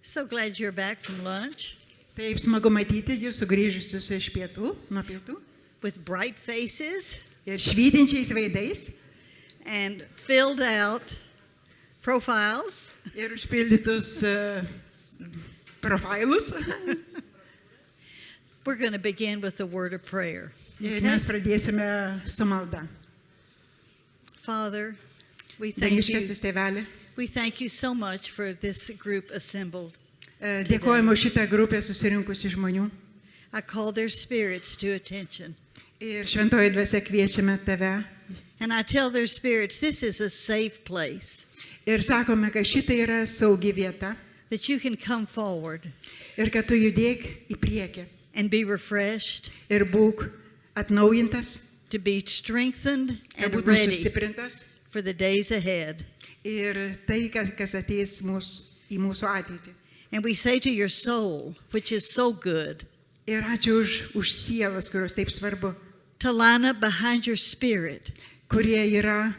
So glad you're back from lunch Taip smagu matyti jūs sugrįžusius iš pietų, nuo pietų with bright faces ir švytinčiais veidais and filled out profiles. ir užpildytus profilus. We're going to begin with a word of prayer. Ir mes pradėsime su malda. Father, we thank you. Dangiškasis tėveli, We thank you so much for this group assembled. dėkojame už šitą grupę susirinkusių žmonių. I call their spirits to attention. Ir šventoji dvasia kviečiame tave. And I tell their spirits, this is a safe place, Ir sakome, kad šita yra saugi vieta. that you can come forward Ir kad tu judėk į priekį. and be refreshed, Ir būk atnaujintas, to be strengthened kad and būtum ready sustiprintas. for the days ahead. Ir tai, kas ateis į mūsų ateitį. And we say to your soul, which is so good, Ir ačiū už sielas, kurios taip svarbu, to line up behind your spirit, kurie yra.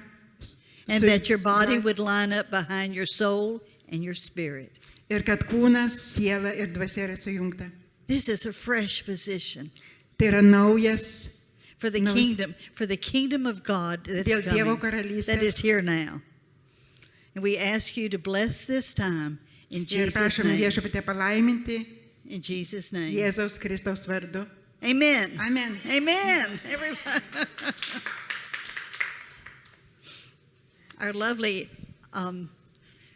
and that your body would line up behind your soul and your spirit. Ir kad kūnas, siela ir dvasia yra sujungta. This is a fresh position Tai yra naujas for the kingdom of God that's dėl Dievo coming, that is karalystės. here now. And we ask you to bless this time in Ir Jesus' prašome name. viešpatie palaiminti In Jesus' name. Jėzaus Kristaus vardu. Amen. Amen. Amen. Everybody. Our lovely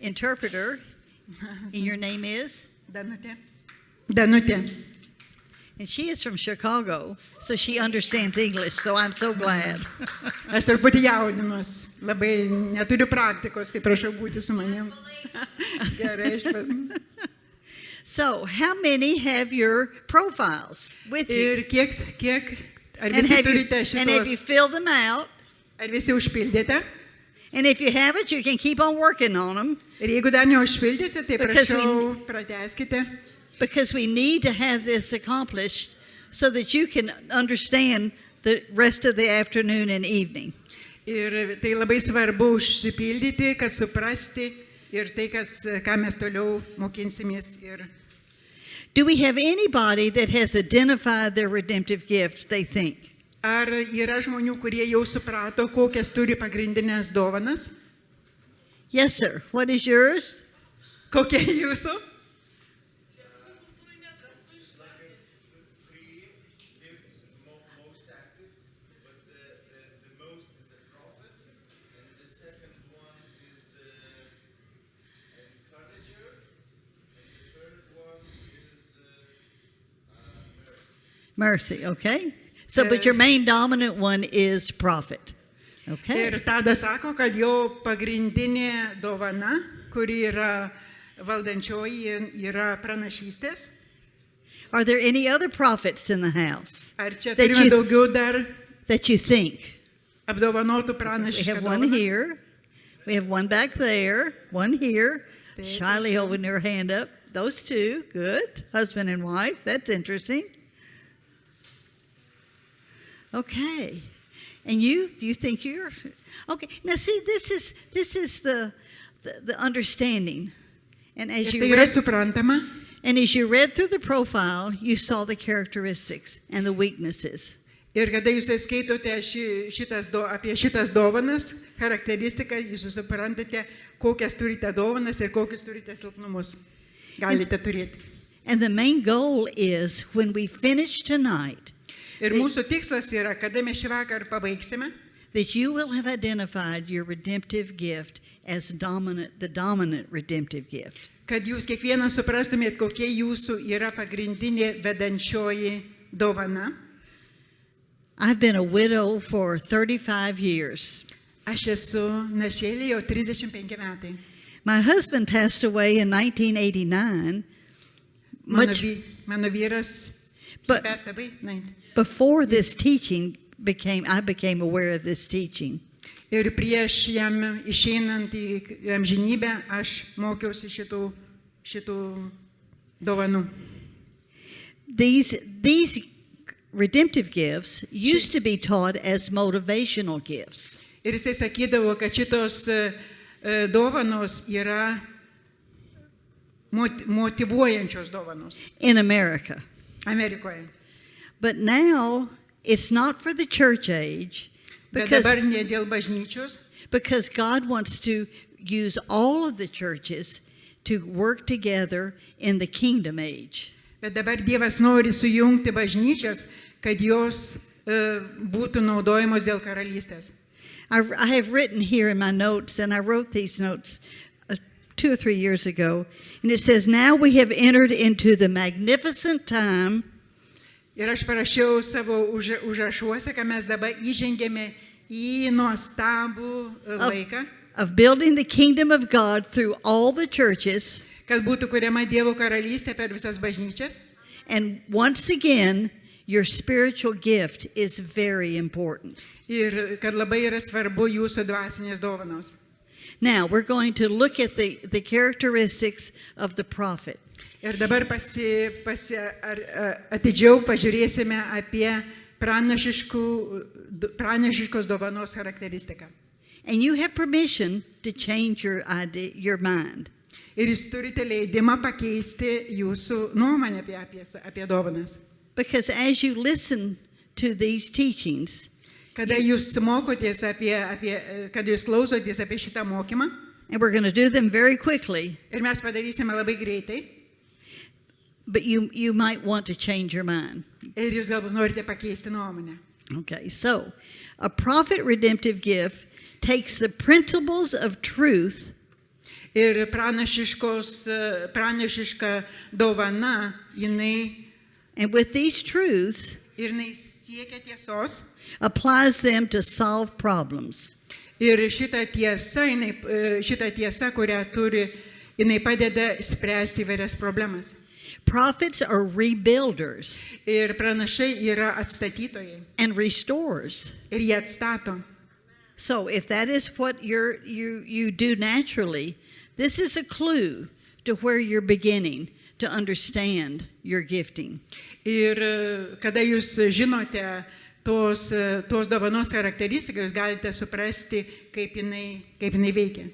interpreter, and your name is? Danutė. And she is from Chicago, so she understands English, so I'm so glad. Aš truputį jaudinuos. Labai neturiu praktikos, tai prašau būti su manim. Gerai, So, how many have your profiles with you? Ir kiek, ar And visi have turite you šitos, filled them out? ar visi užpildėte? And if you haven't, you can keep on working on them, Ir jeigu dar neužpildėte, tai Because prašau, pratęskite. because we need to have this accomplished so that you can understand the rest of the afternoon and evening. Ir tai labai svarbu užsipildyti, kad suprasti ir tai, ką mes toliau mokinsimės. Ir Do we have anybody that has identified their redemptive gift, they think? ar yra žmonių, kurie jau suprato, kokias turi pagrindinės dovanas? Yes, sir. What is yours? Kokia jūsų? Most active, but the most is a prophet, and the second one is an encourager, and the third one is mercy. Mercy, okay? So, but your main dominant one is prophet. Okay. Ir tada sako, kad jo pagrindinė dovana, kuri yra valdančioji, yra pranašystės. Are there any other prophets in the house Ar čia That turime you- daugiau dar that you think? apdovanotų We pranašišką have one dovaną? here. We have one back there. One here. There, Shyly holding her hand up. Those two. Good. Husband and wife. That's interesting. Okay. And you? Do you think you're okay? Now, see, this is the understanding. And Ir as tai you yra read, suprantama. and as you read through the profile, you saw the characteristics and the weaknesses. Ir kada jūs skaitote apie šitas dovanas, charakteristiką, jūs suprantate, kokias turite dovanas ir kokius turite silpnumus. Galite turėti. And the main goal is when we finish tonight, Ir mūsų tikslas yra, kada mes šį vakarą pabaigsime, that you will have identified your redemptive gift as the dominant redemptive gift. kad jūs kiekvienas suprastumėt, kokia jūsų yra pagrindinė vedančioji dovana. I've been a widow for 35 years. Aš esu našėlė jau 35 metai. My husband passed away in 1989, much Mano vyras But- passed away. before this teaching I became aware of this teaching. Ir prieš jam išeinant į amžinybę, aš mokiausi šitų dovanų. These redemptive gifts used to be taught as motivational gifts. Ir jisai sakydavo, kad šitos dovanos yra motyvuojančios dovanos in America. Amerikoje. But now it's not for the church age Bet because, dabar ne dėl bažnyčios, because God wants to use all of the churches to work together in the kingdom age. bet dabar Dievas nori sujungti bažnyčias, kad jos būtų naudojamos dėl karalystės. I have written here in my notes, and I wrote these notes 2 or 3 years ago, and it says, now we have entered into the magnificent time Ir aš parašiau savo užrašuose, kad mes dabar įžengėme į nuostabų laiką, of building the kingdom of God through all the churches. kad būtų kuriama Dievo karalystė per visas bažnyčias. And once again, your spiritual gift is very important. Ir kad labai yra svarbu jūsų dvasinės dovanos. Now, we're going to look at the characteristics of the prophet. Ir dabar atidžiau pažiūrėsime apie pranašiškos dovanos charakteristiką. And you have permission to change your mind. Ir jūs turite leidimą pakeisti jūsų nuomonę apie dovanas. Because as you listen to these teachings, Kada jūs mokotės kada jūs klausotės apie šitą mokymą, and we're going to do them very quickly, ir mes padarysime labai greitai, but you might want to change your mind. ir jūs galbūt norite pakeisti nuomonę. Okay, so a prophet redemptive gift takes the principles of truth Ir pranašiška dovana, and with these truths jinai siekia tiesos. applies them to solve problems. Ir šita tiesa, kurią turi, jinai padeda spręsti įvairias problemas. Prophets are rebuilders Ir pranašai yra atstatytojai. and restorers. Ir jie atstato. So if that is what you do naturally, this is a clue to where you're beginning to understand your gifting. Ir kada jūs žinote tos dovanos charakteristiką, jūs galite suprasti, kaip jinai veikia.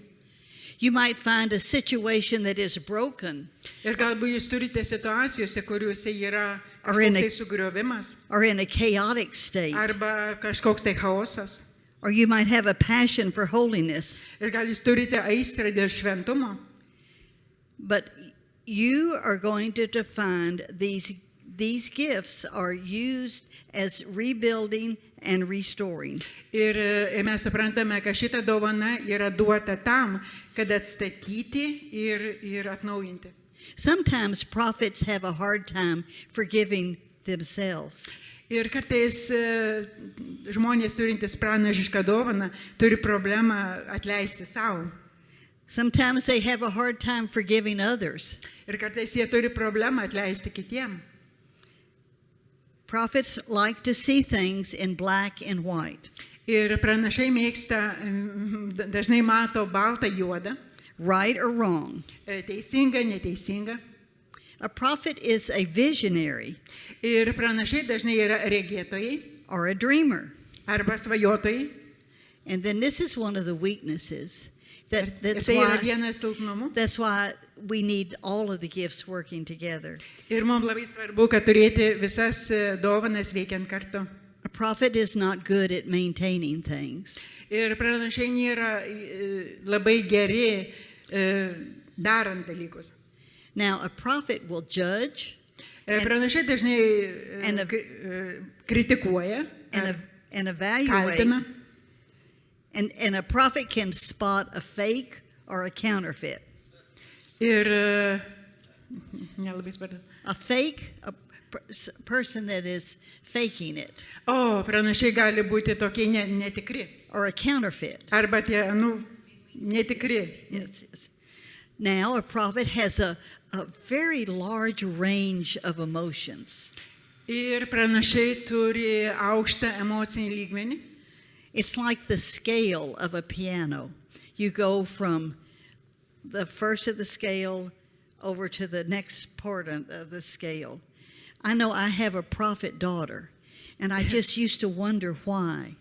You might find a situation that is broken Ir galbūt jūs turite situacijose, kuriuose yra Ar in a- kažkoks tai sugriovimas, or in a chaotic state, arba kažkoks tai chaosas. or you might have a passion for holiness, Ir gal jūs turite aistrą dėl šventumo. but you are going to find these gifts are used as rebuilding and restoring. Ir mes suprantame, kad šita dovana yra duota tam, kad atstatyti ir atnaujinti. Sometimes prophets have a hard time forgiving themselves. Ir kartais žmonės turintys pranašišką dovaną turi problemą atleisti savo. Sometimes they have a hard time forgiving others. Ir kartais jie turi problemą atleisti kitiem. Prophets like to see things in black and white, Ir pranašai mėgsta, dažnai mato baltą juodą, right or wrong. teisinga, neteisinga. A prophet is a visionary Ir pranašai dažnai yra regėtojai or a dreamer. arba svajotojai. And then this is one of the weaknesses. Ir That's tai yra why, vienas silpnumų. that's why we need all of the gifts working together. Ir mums labai svarbu, kad turėti visas dovanas veikiant kartu. A prophet is not good at maintaining things. Ir pranašai nėra labai geri darant dalykus. Now, a prophet will judge Pranašai dažnai and kritikuoja, and evaluate. kaltina. And a prophet can spot a fake or a counterfeit. Ir nelabai svarbu. A fake, person that is faking it, O, pranašai gali būti tokie netikri. or a counterfeit. Arba tie, netikri. Yes, yes. Now, a prophet has a very large range of emotions. Ir pranašai turi aukštą emocinį lygmenį. It's like the scale of a piano. You go from the first of the scale over to the next part of the scale. I know I have a prophet daughter, and I just used to wonder why.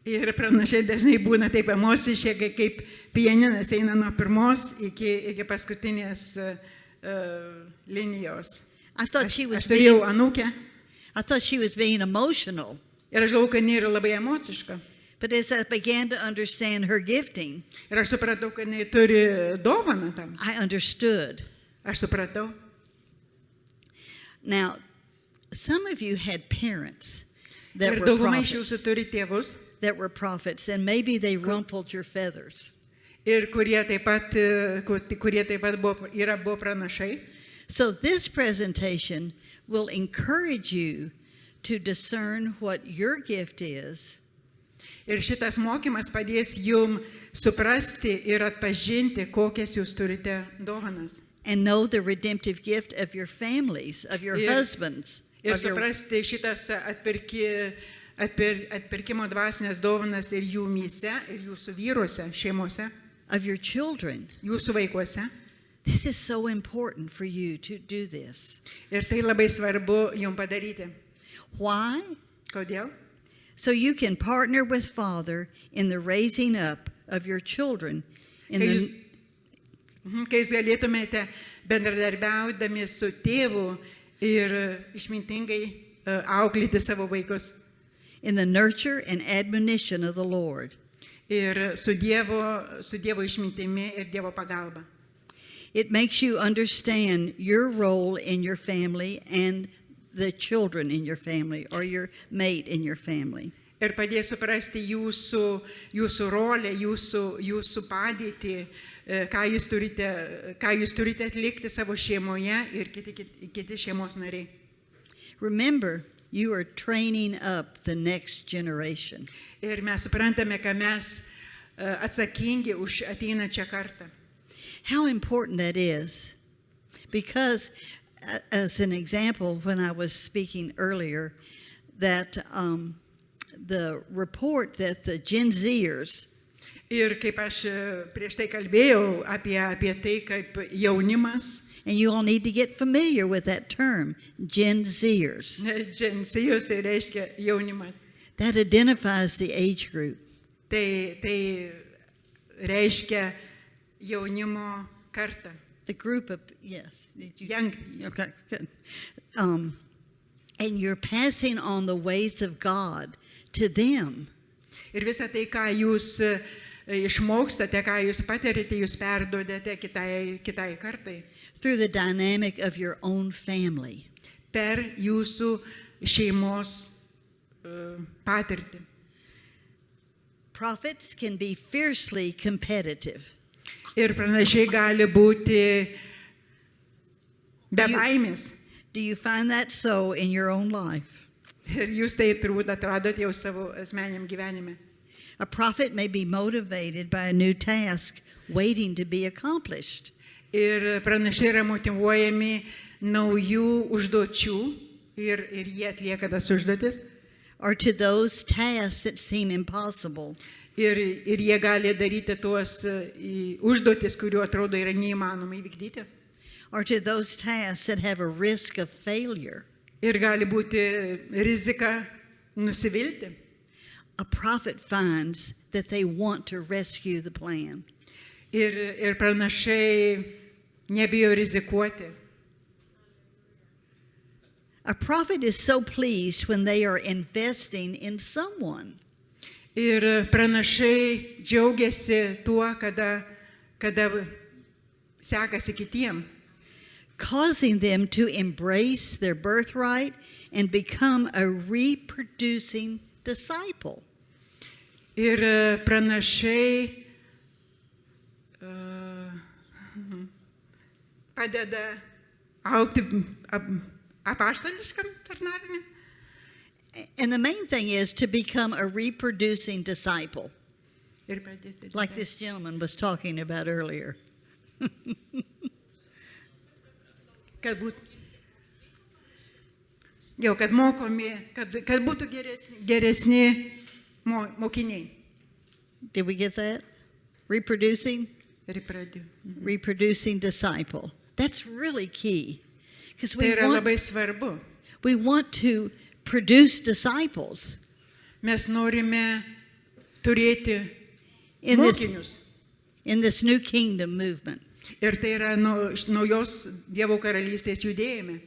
Ir pranašai dažnai būna taip emociškai, kaip pianinas eina nuo pirmos iki paskutinės linijos. I thought Aš, she was aš turėjau being, anūkę I thought she was being emotional. ir aš galvoju, kad jinai yra labai emociška. But as I began to understand her gifting, Ir aš supratau, kad jinai turi dovaną tam. I understood. Aš supratau. Now, some of you had parents that Ir were dauguma iš prophets, jūsų turi tėvus. and maybe they rumpled your feathers. Ir kurie taip pat buvo pranašai. So this presentation will encourage you to discern what your gift is Ir šitas mokymas padės jum suprasti ir atpažinti, kokias jūs turite dovanas. and know the redemptive gift of your families, of your Ir- husbands, Ir of your, suprasti šitas atpirkimo dvasinės dovanas ir jų myse, ir jūsų vyruose, šeimose, of your children. jūsų vaikuose. This is so important for you to do this. Ir tai labai svarbu jum padaryti. Why? Kodėl? So you can partner with Father in the raising up of your children in Kai the jūs, kai jūs galėtumėte bendradarbiaudami su tėvu ir išmintingai auklėti savo vaikus. in the nurture and admonition of the Lord. Ir su Dievo išmintimi ir Dievo pagalba. It makes you understand your role in your family and the children in your family or your mate in your family. Ir padės suprasti jūsų rolę, jūsų padėtį, ką jūs turite atlikti savo šeimoje ir kiti šeimos nariai. Remember, you are training up the next generation. Ir mes suprantame, kad mes atsakingi už ateinančią kartą. How important that is. Because, as an example, when I was speaking earlier, that the report that the Gen Zers, Ir kaip aš prieš tai kalbėjau apie tai, kaip jaunimas, and you all need to get familiar with that term, Gen Zers. džensijos tai reiškia jaunimas. That identifies the age group. Tai reiškia jaunimo kartą. The group of, yes. Did you, Young. Okay, good. And you're passing on the ways of God to them. Ir visą tai, ką jūs išmokstate, ką jūs patirite, jūs perduodate kitai kartai Through the dynamic of your own family. per jūsų šeimos patirtį. Prophets can be fiercely competitive. Ir pranašiai gali būti be baimės. Do you find that so in your own life? Ir jūs tai turbūt atradote jau savo asmeniniam gyvenime. A prophet may be motivated by a new task waiting to be accomplished. Ir pranašiai yra motyvuojami naujų užduočių ir jie atlieka tas užduotis. Or to those tasks that seem impossible. Ir jie gali daryti tuos užduotis, kuriuo atrodo yra neįmanoma įvykdyti. Or to those tasks that have a risk of failure. Ir gali būti rizika nusivilti. A prophet finds that they want to rescue the plan. Ir pranašai nebijo rizikuoti. A prophet is so pleased when they are investing in someone. Ir pranašai džiaugiasi tuo, kada sekasi kitiem. Causing them to embrace their birthright and become a reproducing disciple. Ir pranašai padeda augti apaštališkam tarnavime. And the main thing is to become a reproducing disciple, Ir pradėti. like this gentleman was talking about earlier. Kad būtų, kad mokomi, kad būtų geresni mokiniai. Did we get that? Reproducing? Ir pradėjau. Reproducing disciple. That's really key. Because Tai yra labai svarbu. we want to produce disciples Mes norime turėti in mokinius this new kingdom movement. Ir tai yra naujos Dievo karalystės judėjime.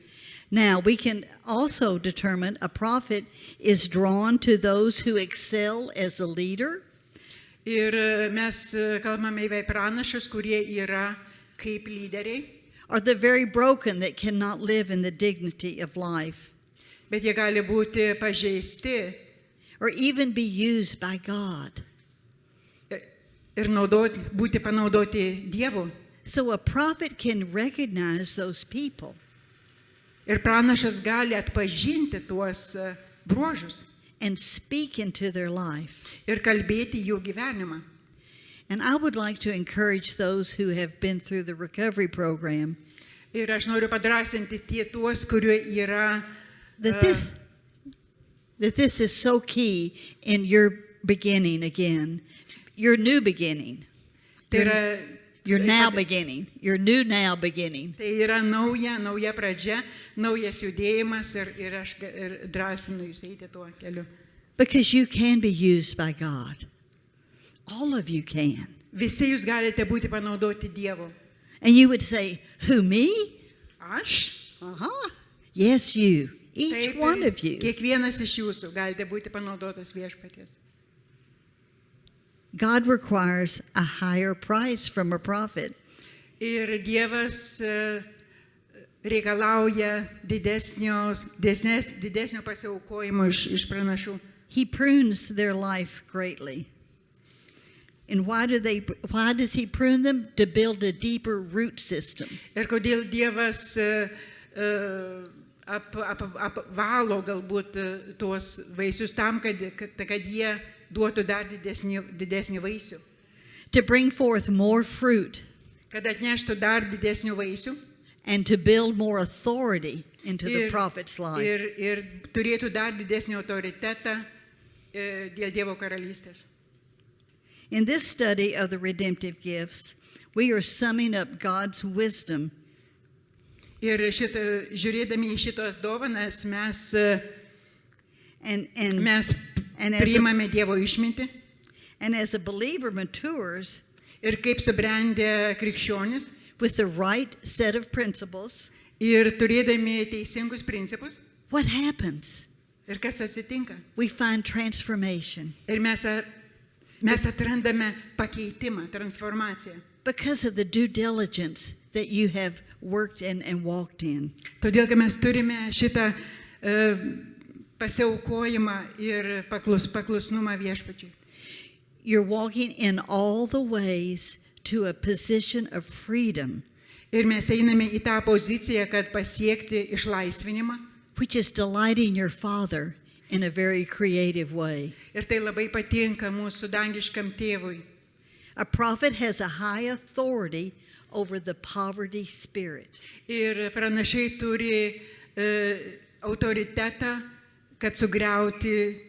Now, we can also determine a prophet is drawn to those who excel as a leader, Ir mes kalbame apie pranašus, kurie yra kaip lyderiai, or the very broken that cannot live in the dignity of life, bet jie gali būti pažeisti or even be used by God. ir būti panaudoti Dievo. So a prophet can recognize those people. Ir pranašas gali atpažinti tuos bruožus And speak into their life. ir kalbėti jų gyvenimą. And I would like to encourage those who have been through the recovery program Ir aš noriu padrasinti tuos, kurie yra that this is so key in your beginning again, your new beginning, tai yra, your now beginning, your new now beginning. tai yra nauja pradžia, naujas judėjimas ir aš drąsinu jūs eiti tuo keliu. Because you can be used by God. All of you can. Visi jūs galite būti panaudoti Dievo. And you would say, who, me? Aš? Uh-huh. Yes, you. Each Taip, one of you. kiekvienas iš jūsų galite būti panaudotas viešpaties. God requires a higher price from a prophet. Ir Dievas reikalauja didesnio pasiaukojimo iš pranašų. He prunes their life greatly. And why does he prune them? To build a deeper root system. Ir kodėl Dievas apvalo galbūt tuos vaisius tam, kad jie duotų dar didesnį vaisių. To bring forth more fruit Kad atneštų dar didesnių vaisių and to build more authority into the ir, prophet's life. ir turėtų dar didesnį autoritetą dėl Dievo karalystės. In this study of the redemptive gifts, we are summing up God's wisdom Ir žiūrėdami į šitos dovanas mes and mes and as a- priimame Dievo išmintį and as a believer matures ir kaip subrendę krikščionis with the right set of principles, ir turėdami teisingus principus. what happens? Ir kas atsitinka? We find transformation Ir mes atrandame pakeitimą, transformaciją. because of the due diligence that you have worked in and walked in. Todėl, kad mes turime šitą pasiaukojimą ir paklusnumą viešpačiui. You're walking in all the ways to a position of freedom, Ir mes einame į tą poziciją, kad pasiekti išlaisvinimą. which is delighting your Father in a very creative way. Ir tai labai patinka mūsų dangiškam tėvui. A prophet has a high authority over the poverty spirit. Ir pranašai turi autoritetą, kad sugriauti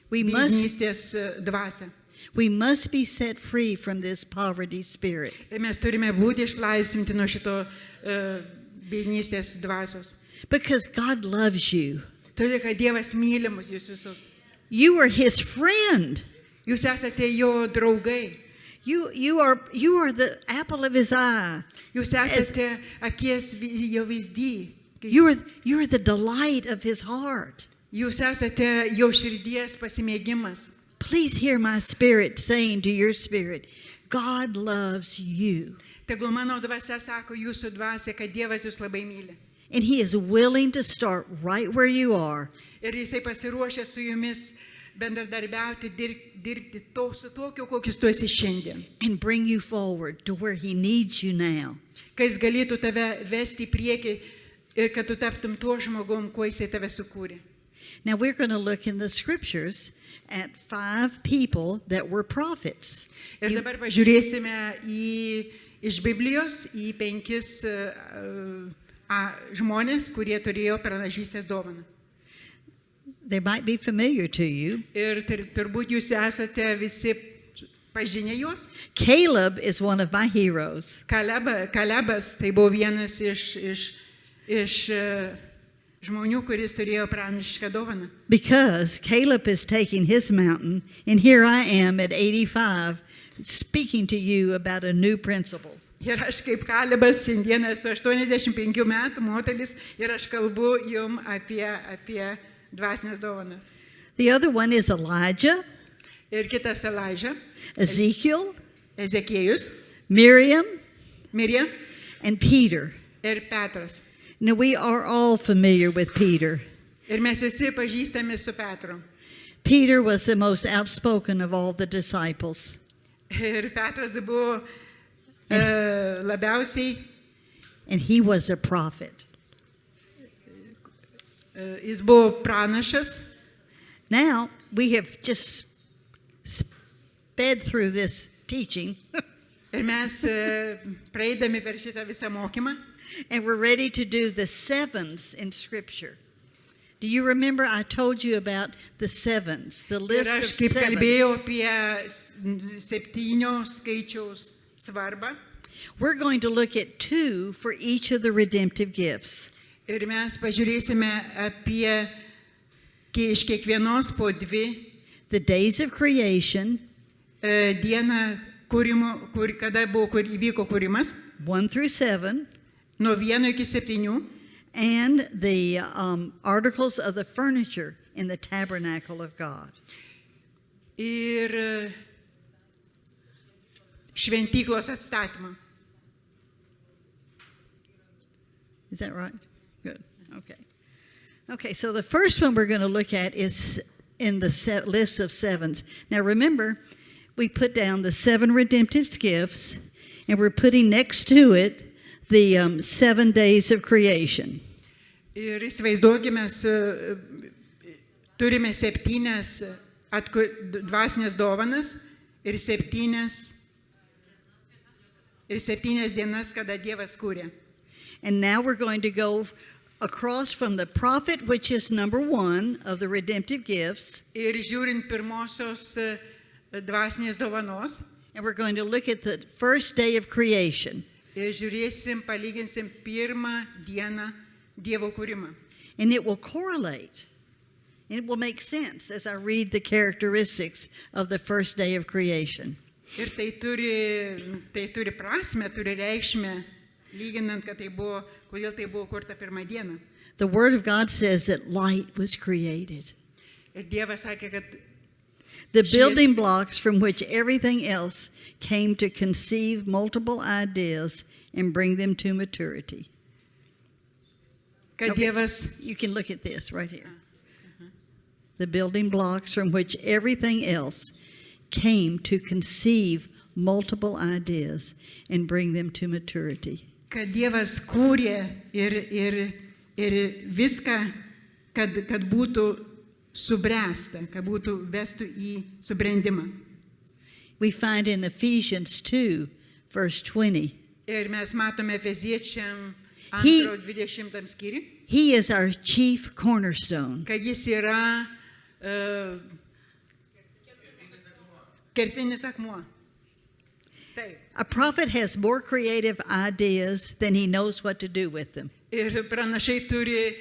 We must biednystės dvasią. be set free from this poverty spirit. Ir mes turime būti išlaisvinti nuo šito biednystės dvasios. Because God loves you. Todėl, kad Dievas myli mus jūs visus. You are his friend. Jūs esate jo draugai. You are the apple of his eye. Jūs esate akies jo vyzdy. You are the delight of his heart. Jūs esate jo širdies pasimėgimas. Please hear my spirit saying to your spirit, God loves you. Tegul mano dvasia sako jūsų dvasia, kad Dievas jūs labai myli. And he is willing to start right where you are Ir jisai pasiruošė su jumis bendradarbiauti, dirbti su tokiu, kokius tu esi šiandien. and bring you forward to where he needs you now. Kai jis galėtų tave vesti į priekį ir kad tu taptum tuo žmogum, kuo jisai tave sukūrė. Now we're going to look in the scriptures at 5 people that were prophets. Ir dabar pažiūrėsime iš Biblijos į 5 žmonės, kurie turėjo pranašystės dovaną. They might be familiar to you. Ir turbūt jūs esate visi pažinę juos. Caleb is one of my heroes. Kalebas tai buvo vienas iš žmonių, kuris turėjo pranašišką dovaną. Because Caleb is taking his mountain, and here I am at 85 speaking to you about a new principle. Ir aš kaip Kalebas šiandien esu 85 metų moteris ir aš kalbu jum apie dvasinės dovanas. The other one is Elijah, Ir kitas Elijah, Ezekiel, Ezekijus, Miriam, Mirija and Peter. ir Petras. Now, we are all familiar with Peter. Ir mes visi pažįstami su Petru. Peter was the most outspoken of all the disciples. Ir Petras buvo labiausiai, And he was a prophet. jis buvo pranašas. Now, we have just sped through this teaching, Ir mes praeidami per šitą visą mokymą. and we're ready to do the sevens in Scripture. Do you remember I told you about the sevens, the Ir list of aš kaip sevens? kalbėjau apie 7 skaičiaus svarbą. We're going to look at 2 for each of the redemptive gifts. Ir mes pažiūrėsime apie iš kiekvienos po 2 The days of creation, dieną kūrimo, kada įvyko kūrimas, 1 through 7, nuo 1 iki 7. and the articles of the furniture in the tabernacle of God. Ir šventyklos atstatymą. Is that right? Good. Okay. Okay, so the first one we're going to look at is in the list of sevens. Now remember, we put down the 7 redemptive gifts, and we're putting next to it the 7 days of creation. Ir įsivaizduokime, turime 7 dvasinės dovanas ir 7 dienas, kada Dievas kūrė. And now we're going to go across from the prophet, which is number 1 of the redemptive gifts, Ir žiūrint pirmosios dvasinės dovanos, and we're going to look at the first day of creation. ir žiūrėsim, palyginsim pirmą dieną Dievo kūrimą. And it will correlate. And it will make sense as I read the characteristics of the first day of creation. Ir tai turi prasme, turi reikšmę, lyginant, kodėl tai buvo kurta pirmą dieną. The Word of God says that light was created. Ir Dievas sakė, kad The building blocks from which everything else came to conceive multiple ideas and bring them to maturity. Okay. Dievas, You can look at this right here. The building blocks from which everything else came to conceive multiple ideas and bring them to maturity. kad Dievas kūrė ir viską, kad būtų subręsta, kad būtų vestų į subrendimą. We find in Ephesians 2, verse 20, Ir mes matome Efeziečiam He- 2:20 skyrių, He is our chief cornerstone. kad jis yra kertinis akmuo. Taip. A prophet has more creative ideas than he knows what to do with them. Ir pranašai turi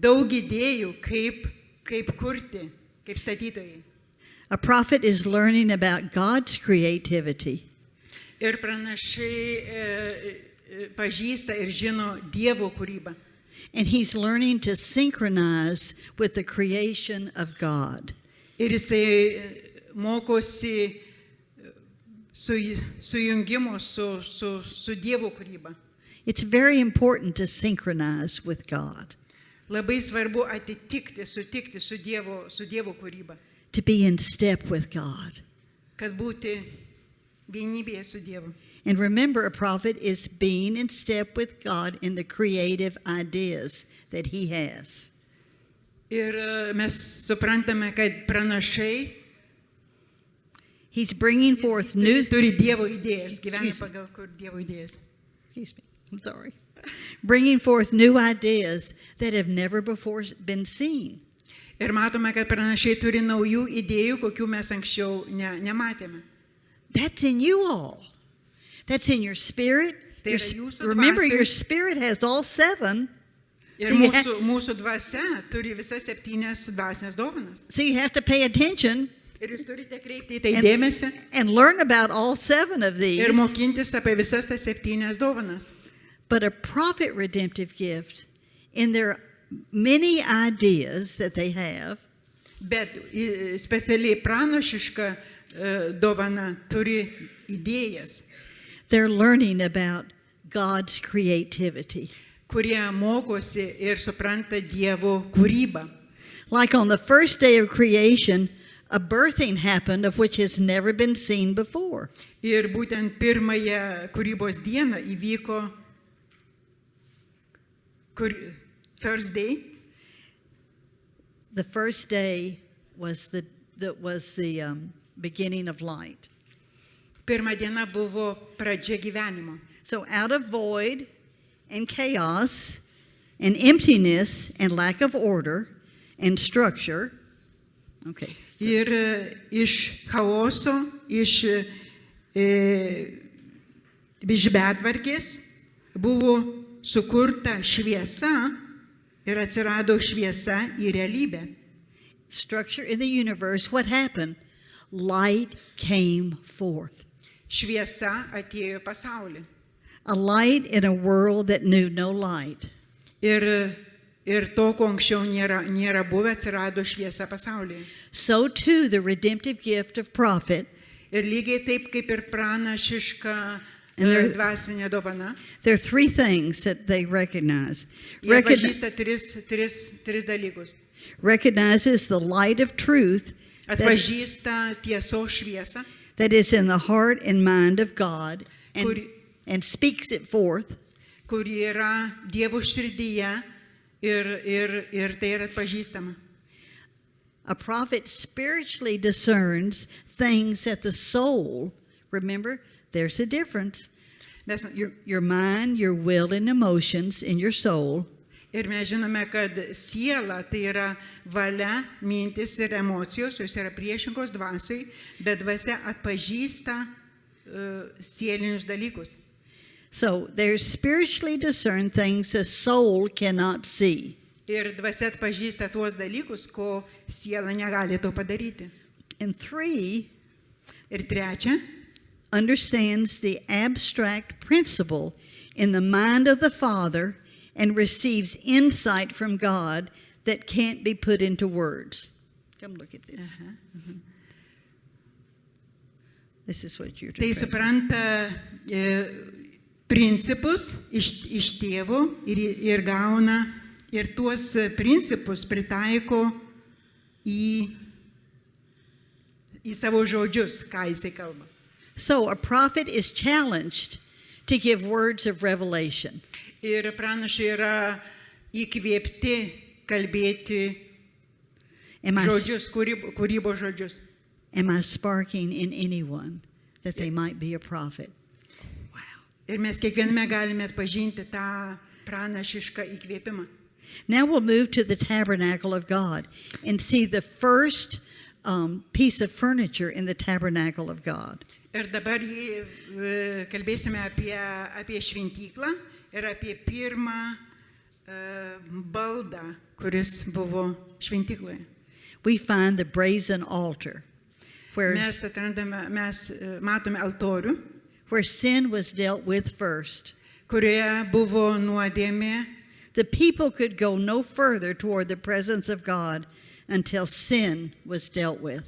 daug idėjų, kaip kurti, kaip statytojai. A prophet is learning about God's creativity. Ir pranašai pažįsta ir žino Dievo kūrybą. And he's learning to synchronize with the creation of God. Ir jisai mokosi sujungimo su Dievo kūryba. It's very important to synchronize with God, Labai svarbu atitikti, sutikti su Dievo kūryba, to be in step with God. kad būti vienybėje su Dievu. And remember, a prophet is being in step with God in the creative ideas that he has. Ir mes suprantame, kad pranašai He's bringing forth new... turi Dievo idėjas, gyvena Excuse me. pagal kur Dievo idėjas. Excuse me, I'm sorry. Bringing forth new ideas that have never before been seen. Ir matome, kad pranašai turi naujų idėjų, kokių mes anksčiau nematėme. That's in you all. That's in your spirit. Tai yra jūsų Remember, dvasioj. your spirit has all 7. Ir So you mūsų dvasia turi visas 7 dvasinės dovanas. So you have to pay attention Ir jūs turite kreipti į tai dėmesį and learn about all 7 of these. ir mokintis apie visas tas 7 dovanas. But a prophet redemptive gift, in their many ideas that they have, Bet specialiai pranašiška dovana turi idėjas, they're learning about God's creativity. kurie mokosi ir supranta Dievo kūrybą. Like on the first day of creation, a birthing happened of which has never been seen before. Ir būtent pirmąją kūrybos dieną įvyko Thursday. The first day was the beginning of light. Pirma diena buvo pradžia gyvenimo. So out of void and chaos and emptiness and lack of order and structure, okay. Ir iš chaoso, iš betvarkės buvo sukurta šviesa ir atsirado šviesa į realybę. Structure in the universe, what happened? Light came forth. Šviesa atėjo į pasaulį. A light in a world that knew no light. Ir to, ko anksčiau nėra buvę, atsirado šviesa pasaulyje. So too the redemptive gift of prophet. Ir lygiai taip kaip ir pranašiška dvasinė dovana. There are 3 things that they recognize. Jie pažįsta tris dalykus. Recognizes the light of truth Atpažįsta tiesos šviesą, that is in the heart and mind of God Kuri- and speaks it forth. kuri yra Dievo širdyje ir tai yra atpažįstama. A prophet spiritually discerns things that the soul, remember, there's a difference. Nes, Your mind, your will, and emotions in your soul ir mes žinome, kad siela tai yra valia, mintis ir emocijos, jos yra priešingos dvasiai, bet dvasia atpažįsta sielinius dalykus. So there's spiritually discerned things the soul cannot see. Ir dvasia atpažįsta tuos dalykus, ko siela negali to padaryti. And 3, Ir trečia, understands the abstract principle in the mind of the Father and receives insight from God that can't be put into words. Come look at this. This is what you're tai to present. supranta principus iš tėvo ir gauna ir tuos principus pritaiko į savo žodžius, ką jisai kalba. So a prophet is challenged to give words of revelation. Ir pranašai yra įkvėpti kalbėti Am I, žodžius, kūrybos žodžius. am I sparking in anyone that they might be a prophet? Wow. Ir mes kiekviename galime atpažinti tą pranašišką įkvėpimą. Now we'll move to the tabernacle of God and see the first piece of furniture in the tabernacle of God. Ir dabar kalbėsime apie šventyklą ir apie pirmą baldą, kuris buvo šventykloje. We find the brazen altar where Mes matome altorių, sin was dealt with first. kurioje buvo nuodėmė. The people could go no further toward the presence of God until sin was dealt with.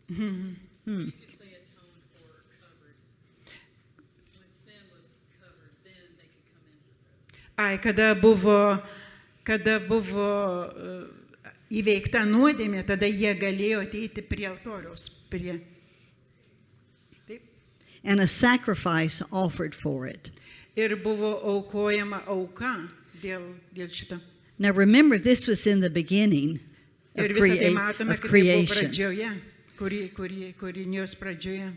You could say atoned for or covered. When sin was covered, then they could come into the presence. Kada buvo įveikta nuodėmė, tada jie galėjo ateiti prie altoriaus. Taip. And a sacrifice offered for it. Ir buvo aukojama auka dėl šito. Now remember, this was in the beginning of, Ir visą tai matome, of kad tai buvo creation. pradžioje, kūrinijos pradžioje.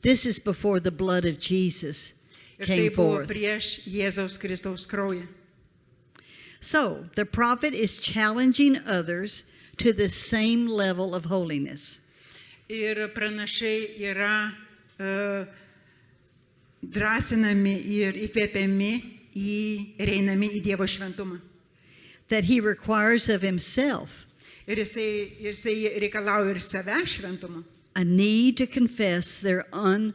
This is before the blood of Jesus Ir tai came buvo forth. prieš Jėzaus Kristaus kraują. So the prophet is challenging others to the same level of holiness. Ir pranašai yra drąsinami ir įkvėpiami ir einami į Dievo šventumą. that he requires of himself, Ir jisai reikalauja ir save šventumo. a need to confess their own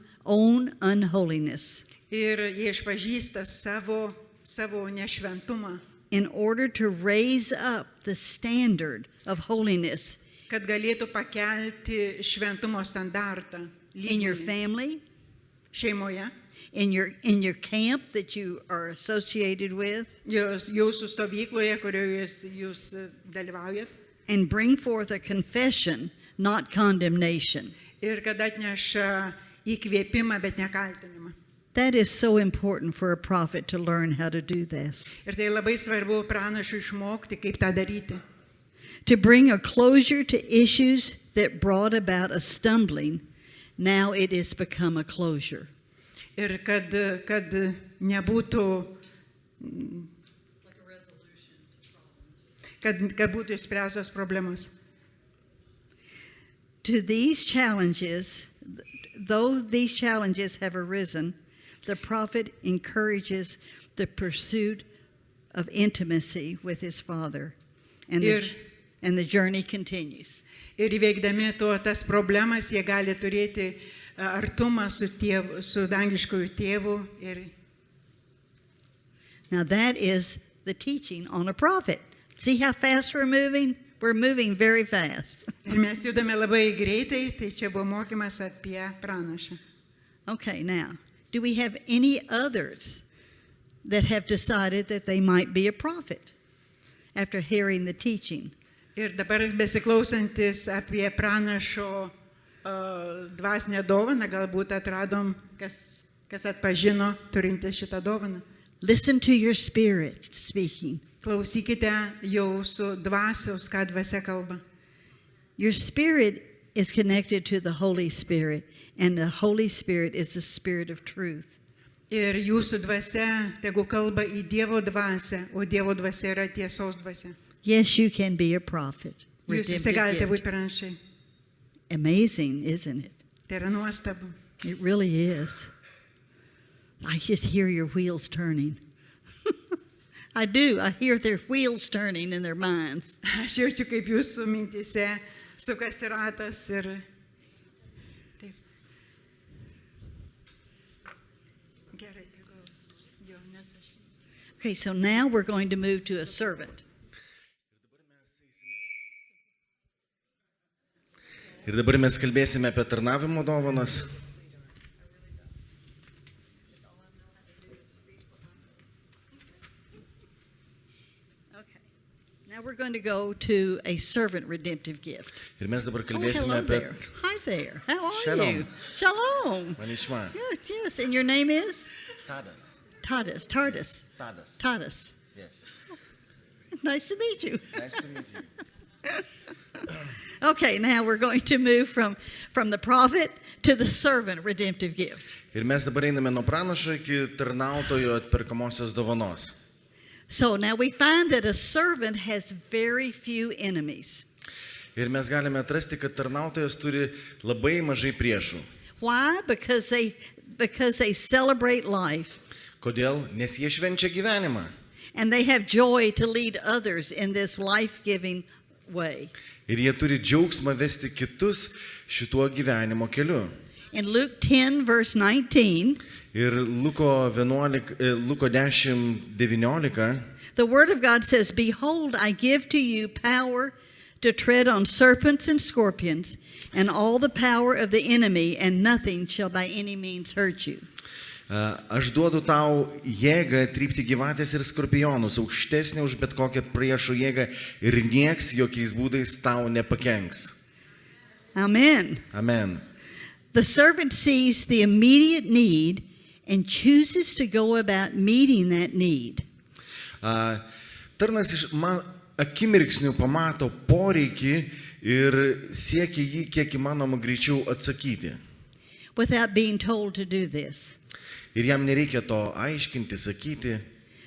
unholiness Ir jie išpažįsta savo nešventumą, in order to raise up the standard of holiness kad galėtų pakelti šventumo standartą in your lygmenį. family, Šeimoje, in your camp that you are associated with, jūsų stovykloje, kurioje jūs dalyvaujat. and bring forth a confession, not condemnation. Ir kad atneša įkvėpimą, bet ne kaltinimą. That is so important for a prophet to learn how to do this. Ir tai labai svarbu pranašui išmokti, kaip tą daryti. To bring a closure to issues that brought about a stumbling, now it has become a closure. Ir kad nebūtų, Like a resolution to problems. kad būtų išspręstos problemos. To these challenges, though these challenges have arisen, the prophet encourages the pursuit of intimacy with his father, and the journey continues. Ir įveikdami tas problemas, jie gali turėti artumą su dangiškojų tėvu. Ir Now that is the teaching on a prophet. See how fast we're moving? We're moving very fast. mes judame labai greitai, tai čia buvo mokymas apie pranašą. Okay, now, do we have any others that have decided that they might be a prophet after hearing the teaching? Ir dabar besiklausantis apie pranašo dvasinę dovaną, galbūt atradom, kas atpažino turintis šitą dovaną. Listen to your spirit speaking. Klausykite jūsų dvasios, ką dvasia kalba. Your spirit is connected to the Holy Spirit, and the Holy Spirit is the Spirit of truth. Ir jūsų dvasia, tegu kalba į Dievo dvasią, o Dievo dvasia yra tiesos dvasia. Yes, you can be a prophet. Jūs visi Redemptive galite gift. būti pranašai. Amazing, isn't it? Tai yra nuostabu. It really is. I just hear your wheels turning. I do. I hear their wheels turning in their minds. Aš jaučiu, kaip jūsų mintise sukasi ratas ir taip. Gerai, tegul. Jo, nes aš. Okay, so now we're going to move to a servant. Ir dabar mes kalbėsime apie tarnavimo dovanas. Okay. Now we're going to go to a servant redemptive gift. Ir mes dabar Oh, kalbėsime hello apie... there. Hi there. How are Shalom. you? Shalom. Manishma. Yes, yes. And your name is? Tadas. Tardis. Tadas. Tardis. Yes. Nice to meet you. Nice to meet you. Okay, now we're going to move from the prophet to the servant redemptive gift. Ir mes dabar einame nuo pranašo iki tarnautojo atperkamosios dovanos. So now we find that a servant has very few enemies. Ir mes galime atrasti, kad tarnautojas turi labai mažai priešų. Why? Because they celebrate life Kodėl? Nes jie švenčia gyvenimą. and they have joy to lead others in this life-giving way. Ir jie turi džiaugsmą vesti kitus šituo gyvenimo keliu. In Luke 10, verse 19, Ir Luko 10:19, the Word of God says, "Behold, I give to you power to tread on serpents and scorpions and all the power of the enemy, and nothing shall by any means hurt you." aš duodu tau jėgą trypti gyvatės ir skorpionus, aukštesnė už bet kokią priešų jėgą ir nieks jokiais būdais tau nepakenks. Amen. Amen. The servant sees the immediate need and chooses to go about meeting that need. Tarnas akimirksniu pamato poreikį ir siekia jį kiek įmanoma greičiau atsakyti. Without being told to do this. Ir jam nereikia to aiškinti, sakyti.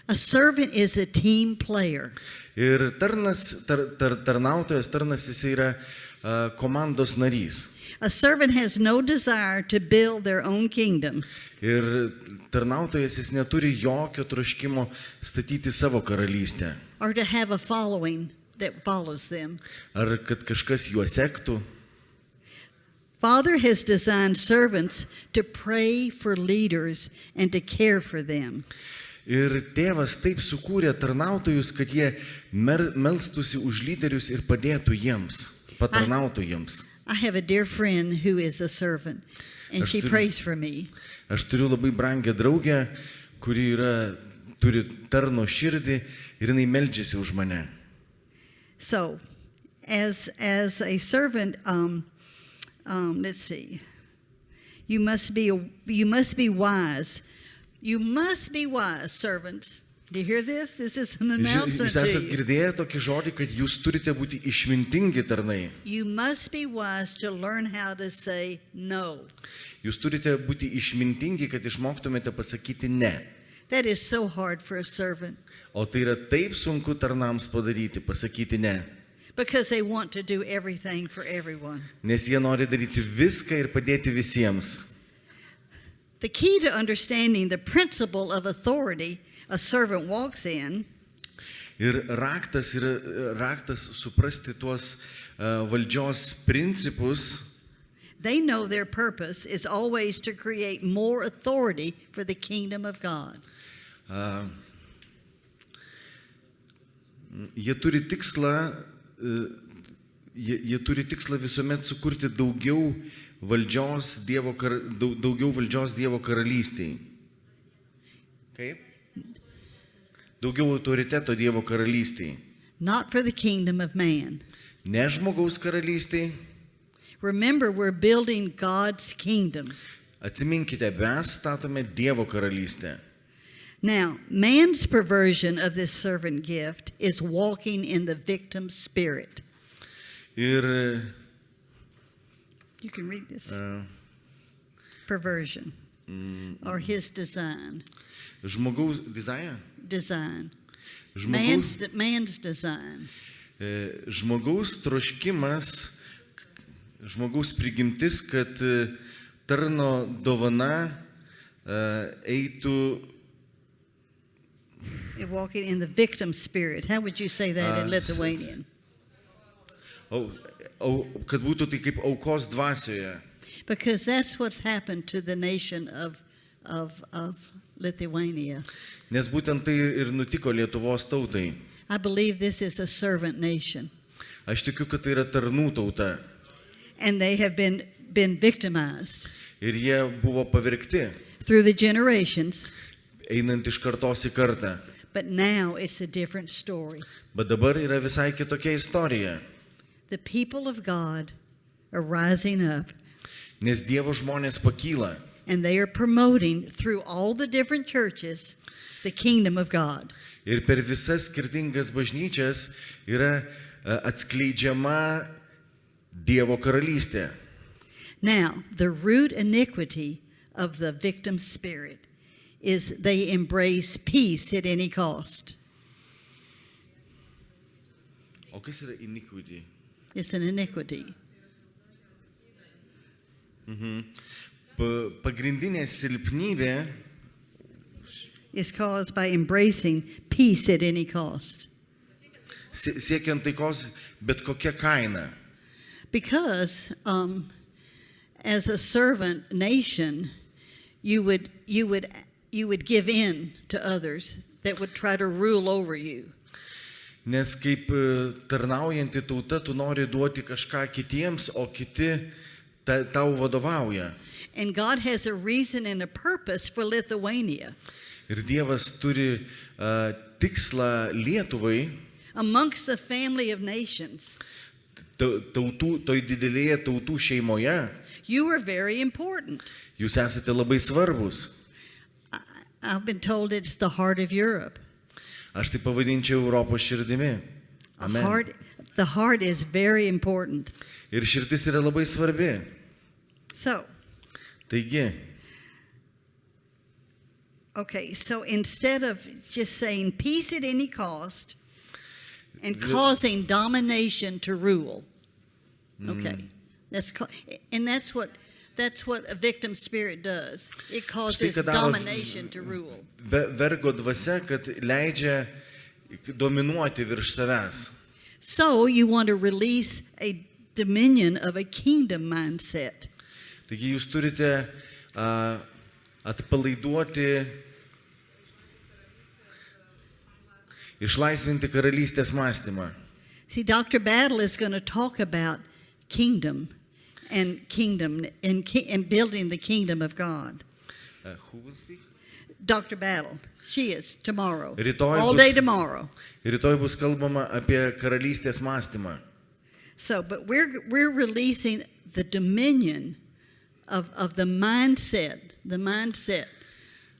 A servant is a team player. Ir tarnautojas, jis yra komandos narys. A servant has no desire to build their own kingdom. Ir tarnautojas jis neturi jokio troškimo statyti savo karalystę. Or to have a following that follows them. Ar kad kažkas juo sektų. Father has designed servants to pray for leaders and to care for them. Ir tėvas taip sukūrė tarnautojus, kad jie melstųsi už lyderius ir padėtų jiems, patarnautų jiems. I have a dear friend who is a servant, and she prays for me. Aš turiu labai brangę draugę, kuri turi tarno širdį ir jinai meldžiasi už mane. So, as a servant, let's see. You must be wise. You must be wise, servants. Do you hear this? This is an announcement Jūs to esat you. girdėję tokį žodį, kad jūs turite būti išmintingi tarnai. You must be wise to learn how to say no. Jūs turite būti išmintingi, kad išmoktumėte pasakyti ne. That is so hard for a servant O tai yra taip sunku tarnams padaryti, pasakyti ne. because they want to do everything for everyone. Nes jie nori daryti viską ir padėti visiems. The key to understanding the principle of authority a servant walks in Ir raktas suprasti tuos valdžios principus. they know their purpose is always to create more authority for the kingdom of God. Jie turi tikslą visuomet sukurti daugiau valdžios Dievo karalystėje. Kaip? Daugiau autoriteto Dievo karalystėje. Not for the kingdom of man. Ne žmogaus karalystėje. Remember, we're building God's kingdom. Atsiminkite, mes statome Dievo karalystę. Now, man's perversion of this servant gift is walking in the victim spirit. Ir You can read this. Perversion. Or his design. žmogaus dizaine. Design. Žmogaus, Man's design. žmogaus troškimas, žmogaus prigimtis, kad tarno dovana eitų. You're walking in the victim spirit. How would you say that in Lithuanian? Kad būtų tai kaip aukos dvasioje. Because that's what's happened to the nation of Lithuania. Nes būtent tai ir nutiko Lietuvos tautai. I believe this is a servant nation. Aš tikiu, kad tai yra tarnų tauta. And they have been victimized Ir jie buvo pavergti, through the generations. einant iš kartos į kartą. But now it's a different story. Bet dabar yra visai kitokia istorija. The people of God are rising up, Nes Dievo žmonės pakyla. and they are promoting through all the different churches the kingdom of God. Ir per visas skirtingas bažnyčias yra atskleidžiama Dievo karalystė. Now, the root iniquity of the victim spirit is they embrace peace at any cost. O kas yra iniquity? It's an iniquity. Pagrindinė silpnybė It's caused by embracing peace at any cost. siekiant taikos bet kokia kaina. Because as a servant nation, you would give in to others that would try to rule over you. Nes kaip tarnaujanti tauta, tu nori duoti kažką kitiems, o kiti tau vadovauja. And God has a reason and a purpose for Lithuania. Ir Dievas turi tikslą Lietuvai, Amongst the family of nations, tautų, toj didelėje tautų šeimoje. you are very important. Jūs esate labai svarbus. I've been told it's the heart of Europe. Aš tai pavadinčiau Europos širdimi. Amen. The heart is very important. Ir širdis yra labai svarbi. So, Taigi, okay, so instead of just saying peace at any cost and causing domination to rule, Okay. That's what a victim spirit does. It causes Štai ką daro domination to rule. Vergo dvasia, kad leidžia dominuoti virš savęs. So you want to release a dominion of a kingdom mindset. Taigi jūs turite atpalaiduoti, išlaisvinti karalystės mąstymą. See, Dr. Battle is going to talk about kingdom and building the kingdom of God. Who will speak? Dr. Battle, she is tomorrow. Rytoj All bus- day tomorrow. Rytoj bus kalbama apie karalystės mąstymą. So, but we're releasing the dominion of the mindset of a Mes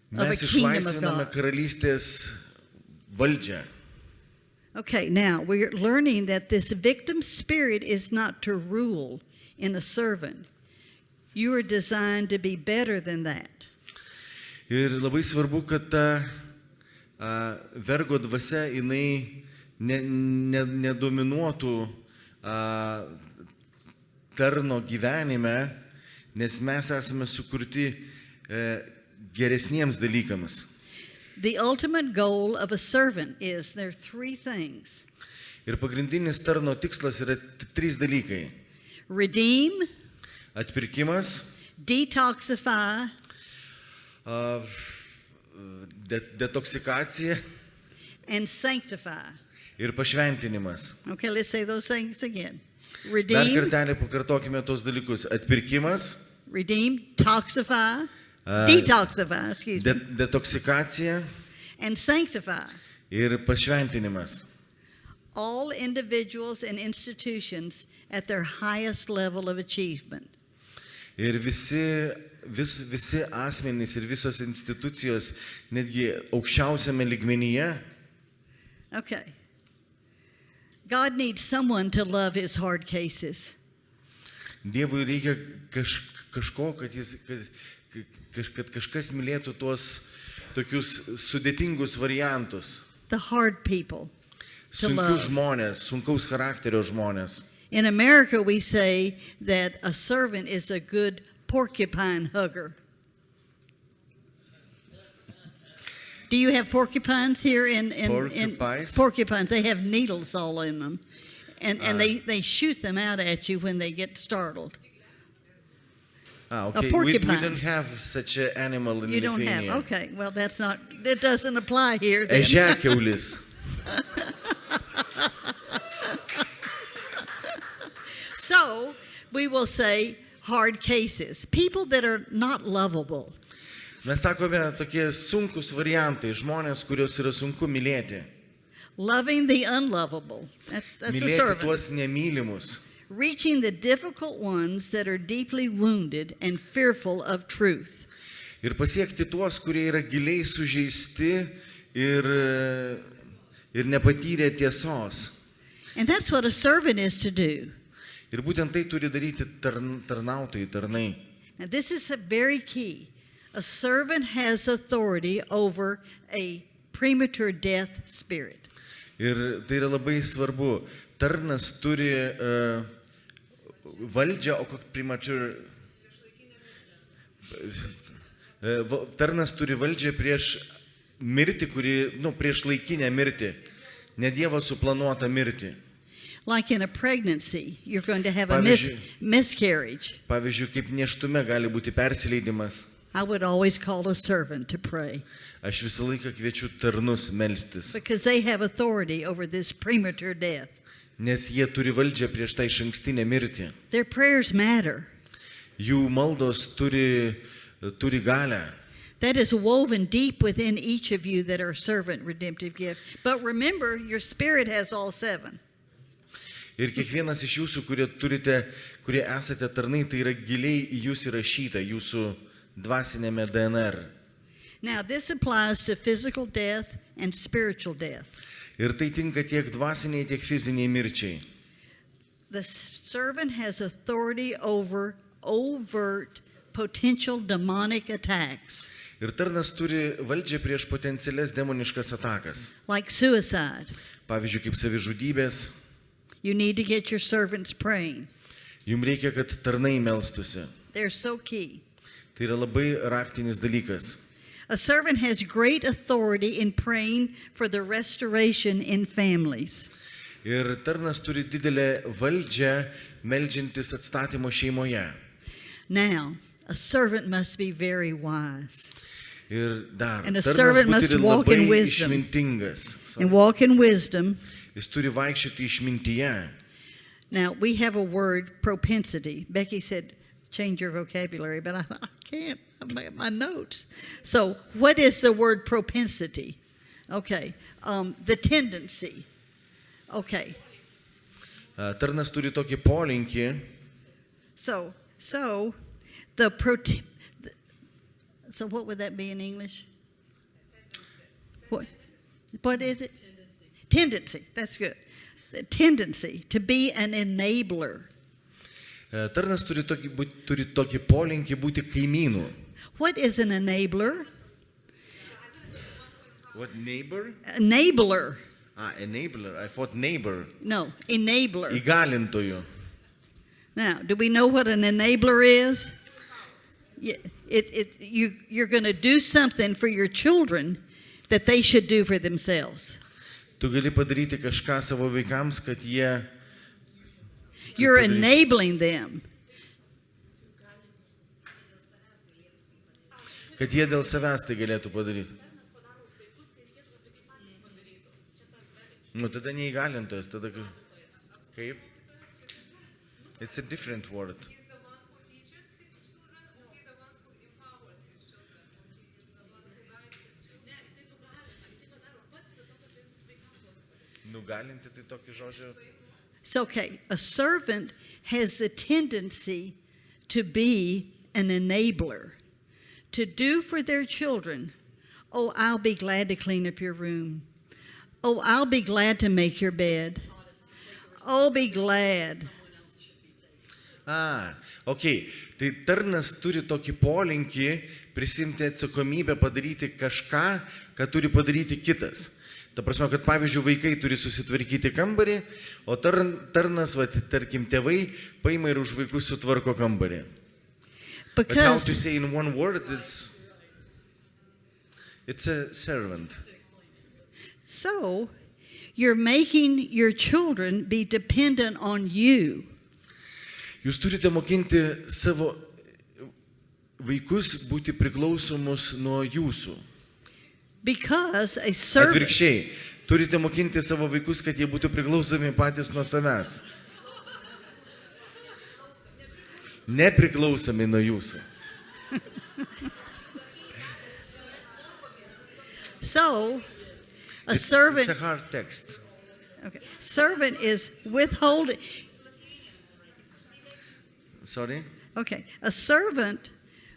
kingdom of išlaisviname God. karalystės valdžią. Okay, now we're learning that this victim spirit is not to rule in a servant. You are designed to be better than that. Ir labai svarbu, kad ta vergo dvasia, jinai nedominuotų tarno gyvenime, nes mes esame sukurti geresniems dalykams. The ultimate goal of a servant is there are three things: Ir pagrindinis tarno tikslas yra trys dalykai. redeem, Atpirkimas, detoxify, detoksikacija and sanctify. ir pašventinimas. Okay, let's say those things again. Dar Redeem, kartelį pakartokime tos dalykus. Atpirkimas, detoxify, excuse me, detoksikacija and sanctify. ir pašventinimas. All individuals and institutions at their highest level of achievement. Ir visi asmenys ir visos institucijos, netgi aukščiausiame lygmenyje, Okay. God needs someone to love his hard cases. Dievui reikia kažko, kad kažkas mylėtų tuos tokius sudėtingus variantus. The hard people to Sunkius love. žmonės, sunkaus charakterio žmonės. In America, we say that a servant is a good porcupine hugger. Do you have porcupines here in Porcupines? porcupines? They have needles all in them, and they shoot them out at you when they get startled. Okay. We porcupine. don't have such an animal in You don't Lithuania. have. Okay, well that doesn't apply here. Then. Ežiakiaulis. So we will say hard cases, people that are not lovable. Mes sakome tokie sunkus variantai, žmonės, kuriuos yra sunku mylėti. Loving the unlovable. That's a Mylėti servant. tuos nemylimus. Reaching the difficult ones that are deeply wounded and fearful of truth. Ir pasiekti tuos, kurie yra giliai sužeisti ir nepatyrė tiesos. And that's what a servant is to do. Ir būtent tai turi daryti tarnautojai, tarnai. Now, this is a very key. A servant has authority over a premature death spirit. Ir tai yra labai svarbu. Tarnas turi valdžią, o premature. Tarnas turi valdžią prieš mirtį, prieš laikinę mirtį. Ne Dievo suplanuotą mirtį. Like in a pregnancy, you're going to have a Pavyzdžiui- miscarriage. Pavyzdžiui, kaip nėštume gali būti persileidimas. I would always call a servant to pray Aš visą laiką kviečiu tarnus melstis, because they have authority over this premature death. nes jie turi valdžią prieš tą išankstinę mirtį. Their prayers matter. Jų maldos turi galę. That is woven deep within each of you that are servant redemptive gift. But remember, your spirit has all seven. Ir kiekvienas iš jūsų, kurie esate tarnai, tai yra giliai į jūs įrašyta, jūsų dvasinėme DNR. Now, this applies to physical death and spiritual death. Ir tai tinka tiek dvasiniai, tiek fiziniai mirčiai. The servant has authority over overt potential demonic attacks, Ir tarnas turi valdžią prieš potencialias demoniškas atakas. like suicide. Pavyzdžiui, kaip savižudybės. You need to get your servants praying. Jums reikia, kad tarnai melstusi. They're so key. Tai yra labai raktinis dalykas. A servant has great authority in praying for the restoration in families. Ir tarnas turi didelę valdžią meldžiantis atstatymo šeimoje. Now, a servant must be very wise Ir dar, And a tarnas servant must turi walk labai in wisdom. išmintingas. and walk in wisdom. Jis turi vaikščioti išmintyje. Now, we have a word, propensity. Becky said, change your vocabulary, but I can't. I've got my notes. So, what is the word propensity? Okay. The tendency. Okay. Tarnas turi tokį polinkį. So so what would that be in English? What is it? Tendency. That's good. The tendency to be an enabler. Tarnas turi tokį polinkį būti kaimynu. What is an enabler? What, neighbor? Enabler. Enabler. I thought neighbor. No, enabler. Įgalintojų. Now, do we know what an enabler is? Yeah, you're going to do something for your children that they should do for themselves. Tu gali padaryti kažką savo vaikams, kad jie... You're enabling them. Kad jie dėl savęs tai galėtų padaryti. Nu, tada neįgalintojas, tada kaip? It's a different word. He's the one who teaches his children, or he the one who empowers his children, or he is the one who guides his children. Nugalinti tai tokį žodžią. It's okay. A servant has the tendency to be an enabler, to do for their children. Oh, I'll be glad to clean up your room. Oh, I'll be glad to make your bed. Oh, be glad. Okay. Tai tarnas turi tokį polinkį prisimti atsakomybę padaryti kažką, ką turi padaryti kitas. Ta prasme, kad pavyzdžiui vaikai turi susitvarkyti kambarį, o tarnas, tarkim, tėvai paima ir už vaikus sutvarko kambarį. But how to say in one word, it's a servant. So, you're making your children be dependent on you. Jūs turite mokinti savo vaikus būti priklausomus nuo jūsų. Because a servant... Atvirkščiai, turite mokinti savo vaikus, kad jie būtų priklausomi patys nuo savęs. Nepriklausomi nuo jūsų. So, a servant... It's a hard text. Okay. Servant is withholding... Sorry? Okay. A servant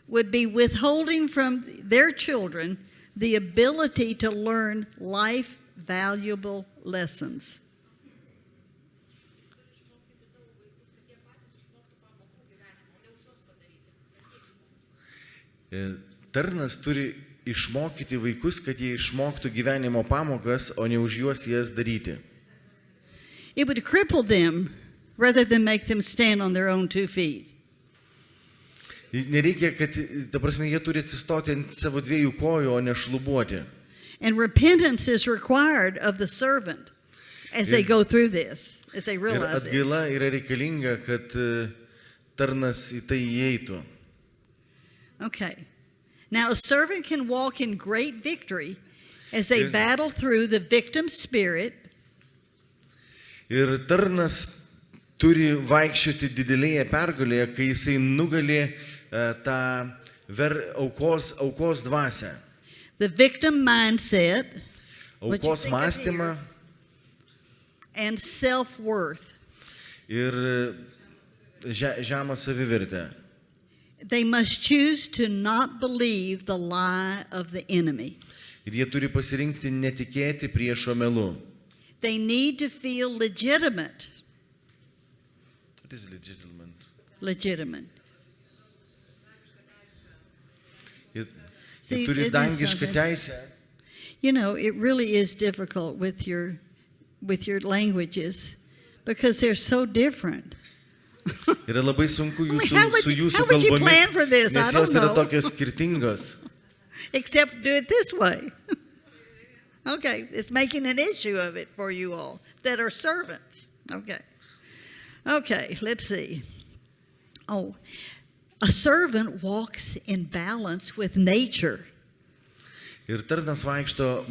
would be withholding from their children the ability to learn life valuable lessons. Tarnas turi išmokyti vaikus, kad jie išmoktų gyvenimo pamokas, o ne už juos jas daryti. It would cripple them rather than make them stand on their own 2 feet. Nereikia, kad, ta prasme, jie turi atsistoti ant savo 2 kojų, o ne šlubuoti. And repentance is required of the servant as they go through this, as they Ir realize it. atgaila yra reikalinga, kad tarnas į tai įeitų. Okay. Now, a servant can walk in great victory as they battle through the victim's spirit. Ir tarnas turi vaikščioti didelėje pergalėje, kai jisai nugali tą aukos dvasią. The victim mindset. What you Aukos think of mąstymą and self-worth. ir žemą savivertę. They must choose to not believe the lie of the enemy. Ir jie turi pasirinkti netikėti priešo melu. They need to feel legitimate. What is legitimate? Legitimate. Jie See, turi it is dangišką something. teisę. You know, it really is difficult with your languages because they're so different. Yra labai sunku jūsų, how would- su jūsų how would you kalbomis, plan for this? I nes don't jos yra know. tokios skirtingos. Except do it this way. Okay, it's making an issue of it for you all that are servants. Okay, let's see. Oh, a servant walks in balance with nature. Ir tarnas vaikšto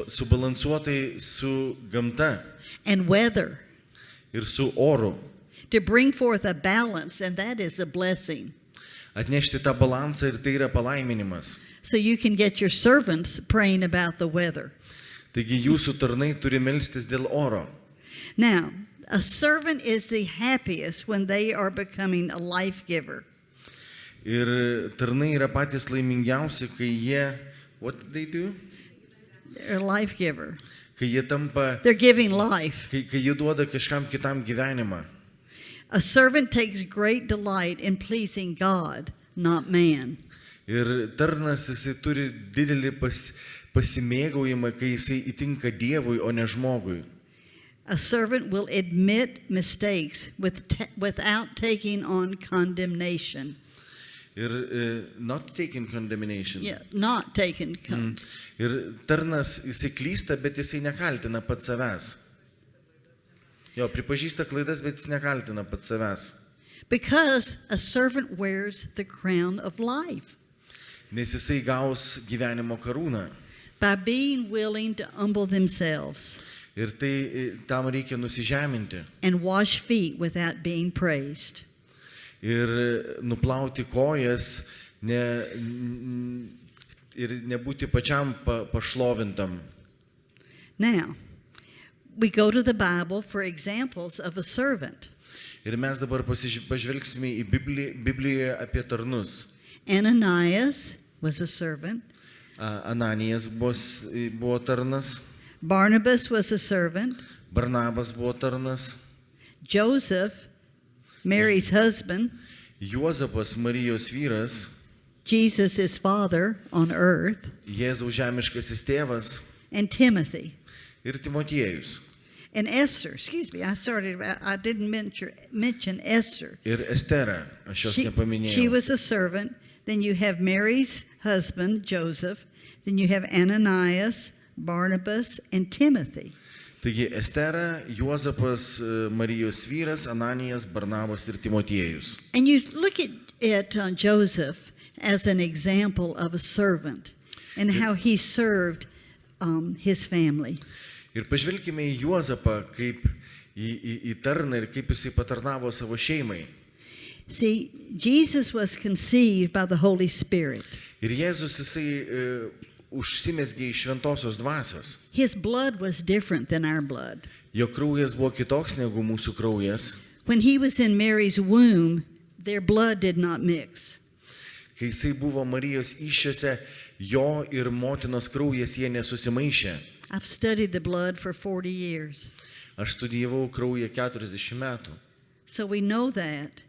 subalansuotai su gamta And weather ir su oru. to bring forth a balance, and that is a blessing. Atnešti tą balansą ir tai yra palaiminimas. So you can get your servants praying about the weather. Taigi jūsų tarnai turi melstis dėl oro. Now, a servant is the happiest when they are becoming a life giver. Ir tarnai yra patys laimingiausi, kai jie, what do they do? They're a life giver. Kai jie tampa, They're giving life. kai jie duoda kažkam kitam gyvenimą. A servant takes great delight in pleasing God, not man. Ir tarnas jisai turi didelį pasimėgaujimą, kai jisai įtinka Dievui, o ne žmogui. A servant will admit mistakes without taking on condemnation. Ir not taking condemnation. Yeah, not taking Ir tarnas jisai klysta, bet jisai nekaltina pats savęs. Jo, pripažįsta klaidas, bet jis nekaltina pats savęs. Because a servant wears the crown of life. Nes jisai gaus gyvenimo karūną. By being willing to humble themselves Ir tai tam reikia nusižeminti. and wash feet without being praised. Ir nuplauti kojas ir nebūti pačiam pašlovintam. Now, we go to the Bible for examples of a servant. Ir mes dabar pažvelgsime į Biblijoje apie tarnus. Ananias was a servant. Ananijas buvo tarnas, Barnabas was a servant. Barnabas buvo tarnas, Joseph, Mary's husband, Juozapas Marijos vyras, Jesus' father on earth, Jėzaus žemiškasis tėvas and Timothy. ir Timotiejus. And Esther, I didn't mention Esther. Ir Estera, aš jos She nepaminėjau. was a servant. Then you have Mary's husband, Joseph. Then you have Ananias, Barnabas, and Timothy. Taigi Estera, Juozapas, Marijos vyras, Ananijas, Barnabas ir Timotiejus. And you look at Joseph as an example of a servant and how he served his family. Ir pažvelkime į Juozapą kaip į tarną ir kaip jisai patarnavo savo šeimai. See, Jesus was conceived by the Holy Spirit. Ir Jėzus jisai užsimesgė iš šventosios dvasios. His blood was different than our blood. Jo kraujas buvo kitoks negu mūsų kraujas. When he was in Mary's womb, their blood did not mix. Kai jisai buvo Marijos įsčiose, jo ir motinos kraujas jie nesusimaišė. I've studied the blood for 40 years. Aš studijavau kraują 40 metų. So we know that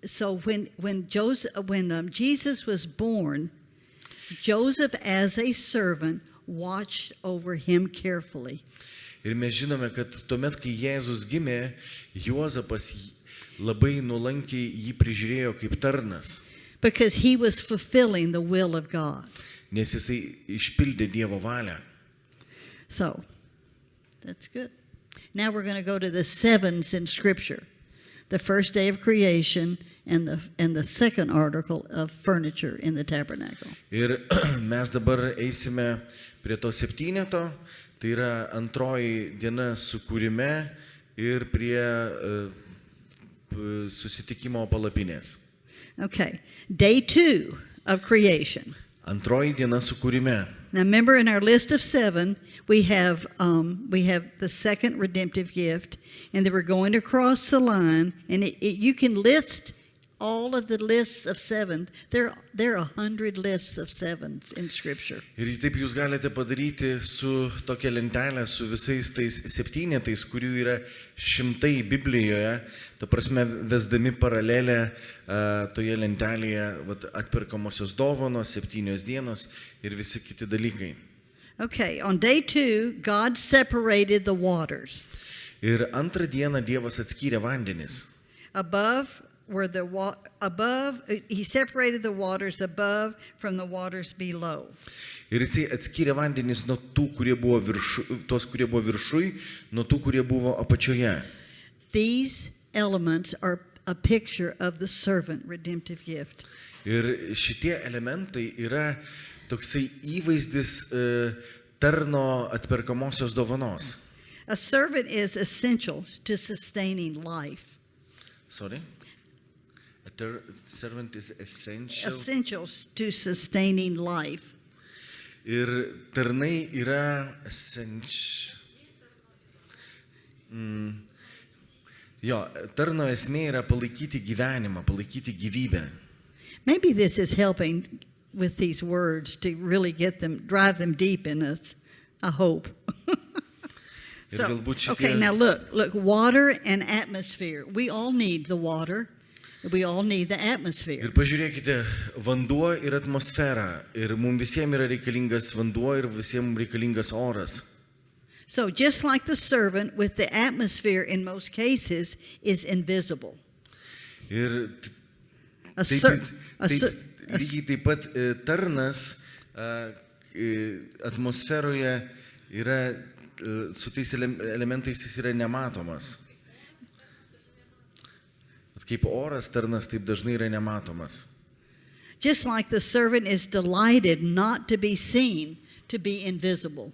so when Jesus was born, Joseph as a servant watched over him carefully. Ir mes žinome, kad tuomet, kai Jėzus gimė, Juozapas labai nuolankiai jį prižiūrėjo kaip tarnas, Because he was fulfilling the will of God. nes jisai išpildė Dievo valią. So, that's good. Now we're going to go to the sevens in Scripture. The first day of creation and the second article of furniture in the tabernacle. Ir mes dabar eisime prie to septyneto, tai yra antroji diena sukūrime ir prie susitikimo palapinės. Okay. Day 2 of creation. Antroji diena sukūrime. Now remember, in our list of 7, we have the second redemptive gift, and then we're going to cross the line, and you can list all of the lists of 7. There are 100 lists of 7s in Scripture. Ir taip jūs galite padaryti su tokia lentelė, su visais tais septynetais, kurių yra šimtai Biblijoje, ta prasme, vesdami paralelę toje lentelėje atperkamosios dovanos, 7 dienos ir visi kiti dalykai. Okay, on day 2, God separated the waters. Ir antrą dieną Dievas atskyrė vandenis. Above were he separated the waters above from the waters below. Ir jisai atskyrė vandenis nuo tų, kurie buvo tos, kurie buvo viršui, nuo tų, kurie buvo apačioje. These elements are a picture of the servant redemptive gift. Ir šitie elementai yra toksai įvaizdis tarno atperkamosios dovanos. A servant is essential to sustaining life. Sorry? Servant is essential. Essential to sustaining life. Ir tarnai yra tarno esmė yra palaikyti gyvenimą, palaikyti gyvybę. Maybe this is helping with these words to really drive them deep in us, I hope. So, okay, now look, water and atmosphere. We all need the water. We all need the atmosphere. Ir pažiūrėkite, vanduo ir atmosfera. Ir mums visiems yra reikalingas vanduo ir visiems reikalingas oras. So just like the servant with the atmosphere in most cases is invisible. Ir lygiai taip pat tarnas atmosferoje yra su tais elementais jis yra nematomas. Kaip oras tarnas taip dažnai yra nematomas. Just like the servant is delighted not to be seen, to be invisible.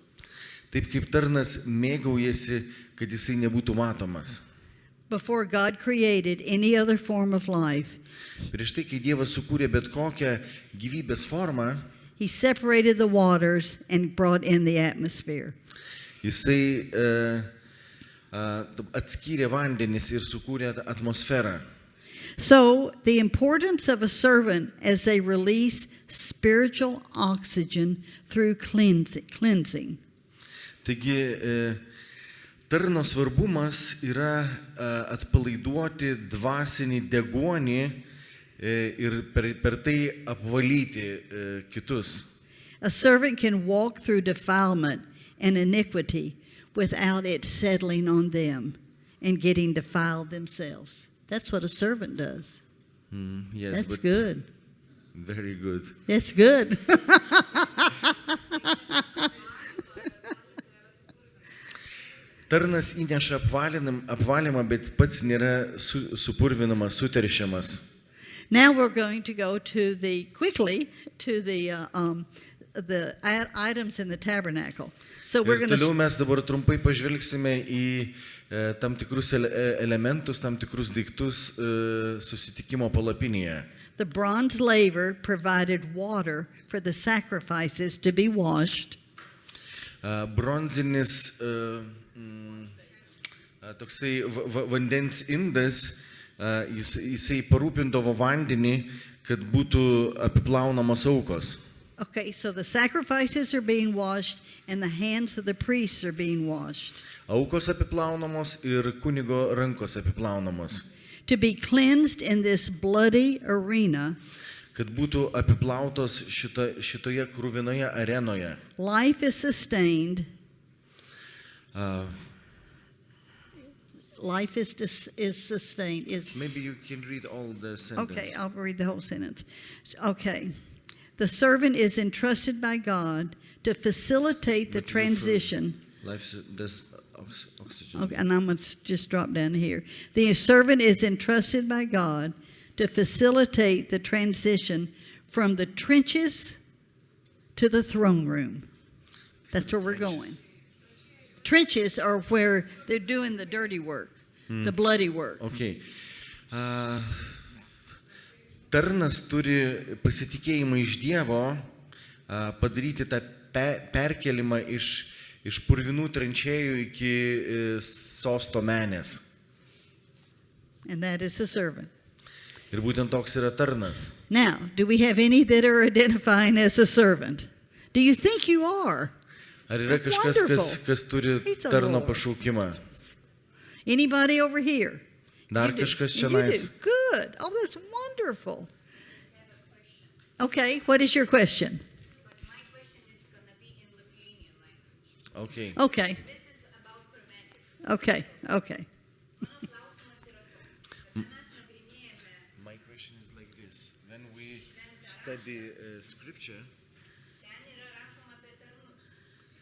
Taip kaip tarnas mėgaujasi, kad jisai nebūtų matomas. Before God created any other form of life, Prieš tai, kai Dievas sukūrė bet kokią gyvybės formą, He separated the waters and brought in the atmosphere. Jisai atskyrė vandenis ir sukūrė atmosferą. So, the importance of a servant as they release spiritual oxygen through cleansing. Taigi, tarno svarbumas yra atpalaiduoti dvasinį deguonį ir per tai apvalyti kitus. A servant can walk through defilement and iniquity without it settling on them and getting defiled themselves. That's what a servant does. Yes, That's but good. Very good. That's good. Tarnas įneša apvalymą, bet pats nėra supurvinamas, suteršiamas. Now we're going to go quickly to the items in the tabernacle. So we're Ir going toliau to mes dabar trumpai pažvelgsime į tam tikrus elementus, tam tikrus daiktus susitikimo palapinėje. The bronze laver provided water for the sacrifices to be washed. Bronzinis toksai vandens indas, jisai parūpindavo vandenį, kad būtų apiplaunamos aukos. Okay, so the sacrifices are being washed and the hands of the priests are being washed. Aukos apiplaunamos ir kunigo rankos apiplaunamos. To be cleansed in this bloody arena, Kad būtų apiplautos šitoje kruvinoje arenoje. life is sustained. Life is sustained. Maybe you can read all the sentence. Okay, I'll read the whole sentence. Okay. The servant is entrusted by God to facilitate the But you transition. Life does oxygen. Okay, and I'm going to just drop down here. The servant is entrusted by God to facilitate the transition from the trenches to the throne room. That's where we're going. Trenches are where they're doing the dirty work, the bloody work. Okay. Tarnas turi pasitikėjimą iš Dievo padaryti tą perkelimą iš purvinų tranšėjų iki sosto menės. And that is the servant. Ir būtent toks yra tarnas. Now, do we have any that are identifying as a servant? Do you think you are? Ar yra kažkas, kas turi He's a tarno Lord. pašaukimą? Anybody over here? Dar You do. kažkas You čionais? do. Good. Oh, that's wonderful. Okay, what is your question? But my question is going to be in Lithuanian language. Okay. Okay. This is about primitive. Okay, okay. My question is like this. When we study scripture,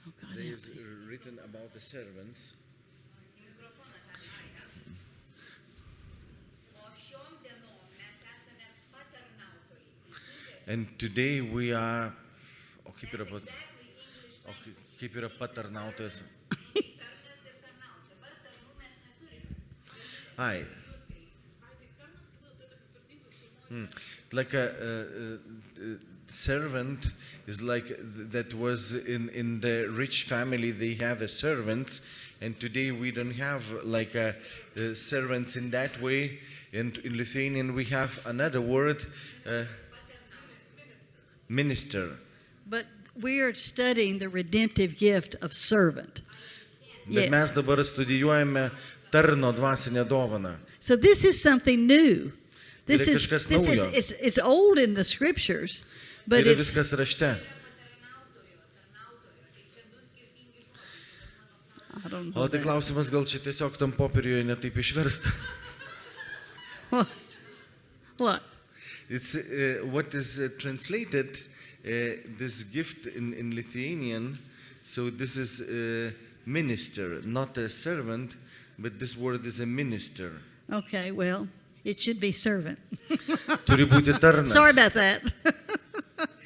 Oh, God, there help is me. written about the servants. And today we are, o kaip yra, kaip yra patarnautojas. Ai. Like a servant is like that was in the rich family, they have a servants, and today we don't have like a servants in that way. And in Lithuanian we have another word, minister. But we are studying the redemptive gift of servant. Bet Yes. mes dabar studijuojame tarno dvasinę dovaną. So this is something new. This Yra is, kažkas this is naujo. it's old in the scriptures, but Yra it's viskas rašte. I don't know. O tai that. klausimas, gal čia tiesiog tam popieriuje netaip išversta. What? It's what is translated this gift in Lithuanian. So this is minister, not a servant, but this word is a minister. Okay, well, it should be servant. Turi būti tarnas. Sorry about that.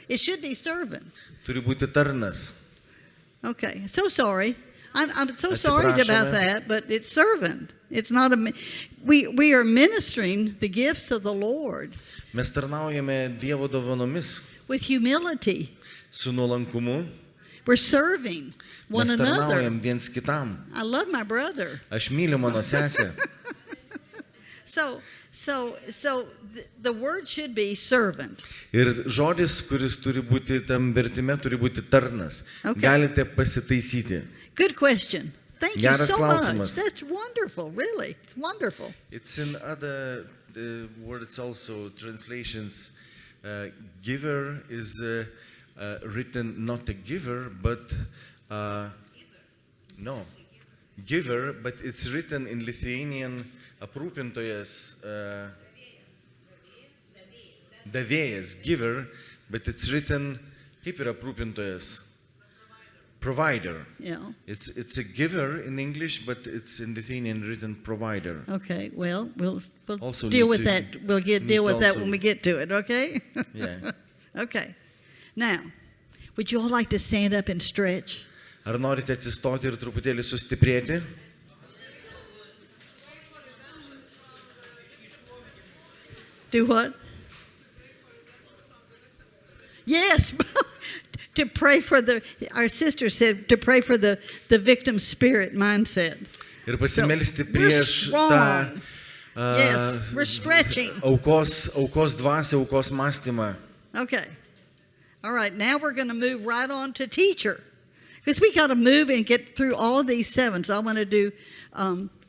It should be servant. Turi būti tarnas. Okay, so sorry. I'm so sorry about Atsiprašome. that, but it's servant. It's not we are ministering the gifts of the Lord Mes tarnaujame Dievo dovanomis with humility. su nuolankumu. We're serving one Mes another. tarnaujam viens kitam. I love my brother. Aš myliu mano sesę. So the word should be servant. Ir žodis, kuris turi būti tam vertime, turi būti tarnas. Okay. Galite pasitaisyti. Good question. Thank you Geras so klausimas. much. That's wonderful, really. It's wonderful. It's in other words also, translations. Giver is written not a giver, but no. Giver, but it's written in Lithuanian aprūpintojas, davėjas, giver, but it's written, kaip yra aprūpintojas? Provider. Yeah. It's a giver in English, but it's in Lithuanian written provider. Okay. Well, we'll Also deal need with to- that. We'll need deal with that also- when we get to it. Okay. Yeah. Okay. Now, would you all like to stand up and stretch? Ar norite atsistoti ir truputėlį sustiprėti? Do what? Yes. To pray for our sister said to pray for the victim spirit mindset. Ir pasimelsti we're prieš strong. tą Yes, we're stretching. aukos dvasią, aukos mąstymą. Okay. All right, now we're going to move right on to teacher. Because we got to move and get through all of these 7. So I want to do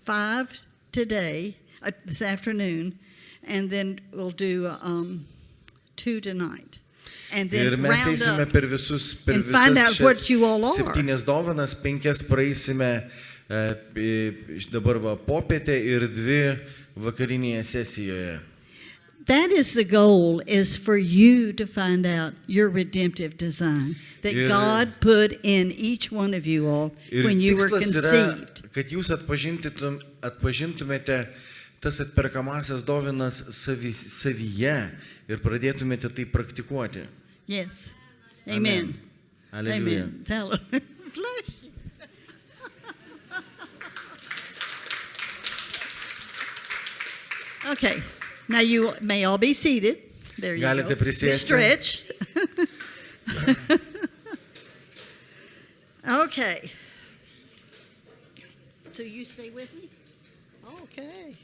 5 today, this afternoon, and then we'll do 2 tonight. And then Ir mes round eisime up. per visas and find out what you all are. 7 dovanas, 5 praeisime dabar va popietę ir 2 vakarinėje sesijoje. That is the goal, is for you to find out your redemptive design that Ir- God put in each one of you all Ir when you were tikslas yra, conceived. kad jūs atpažintumėte tas atperkamasias dovanas savyje ir pradėtumėte tai praktikuoti. Yes. Amen. Hallelujah. Amen. Hallelujah. Bless you. Okay. Now you may all be seated. There you Galite go. Be prisėsti. stretched. Okay. So you stay with me? Okay.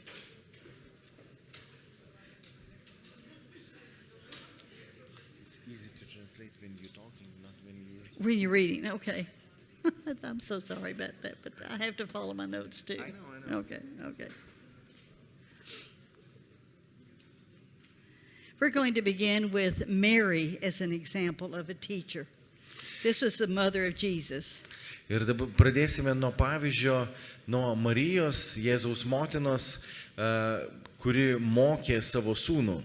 It's easy to translate when you're talking, not when you're... When you're reading, okay. I'm so sorry about that, but I have to follow my notes too. I know. Okay, okay. We're going to begin with Mary as an example of a teacher. This was the mother of Jesus. Ir dabar pradėsime nuo pavyzdžio, nuo Marijos, Jėzaus motinos, kuri mokė savo sūnų.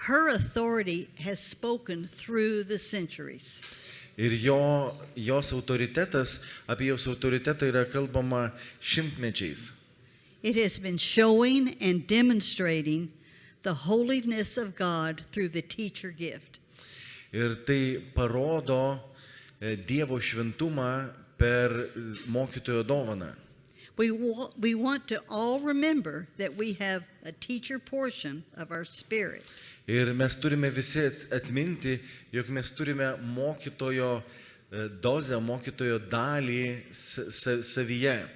Her authority has spoken through the centuries. Ir jos autoritetas, apie jos autoritetą yra kalbama šimtmečiais. It has been showing and demonstrating the holiness of God through the teacher gift. Ir tai parodo Dievo šventumą per mokytojo dovaną. We want to all remember that we have a teacher portion of our spirit. Ir mes turime visi atminti, jog mes turime mokytojo dozę, mokytojo dalį savyje.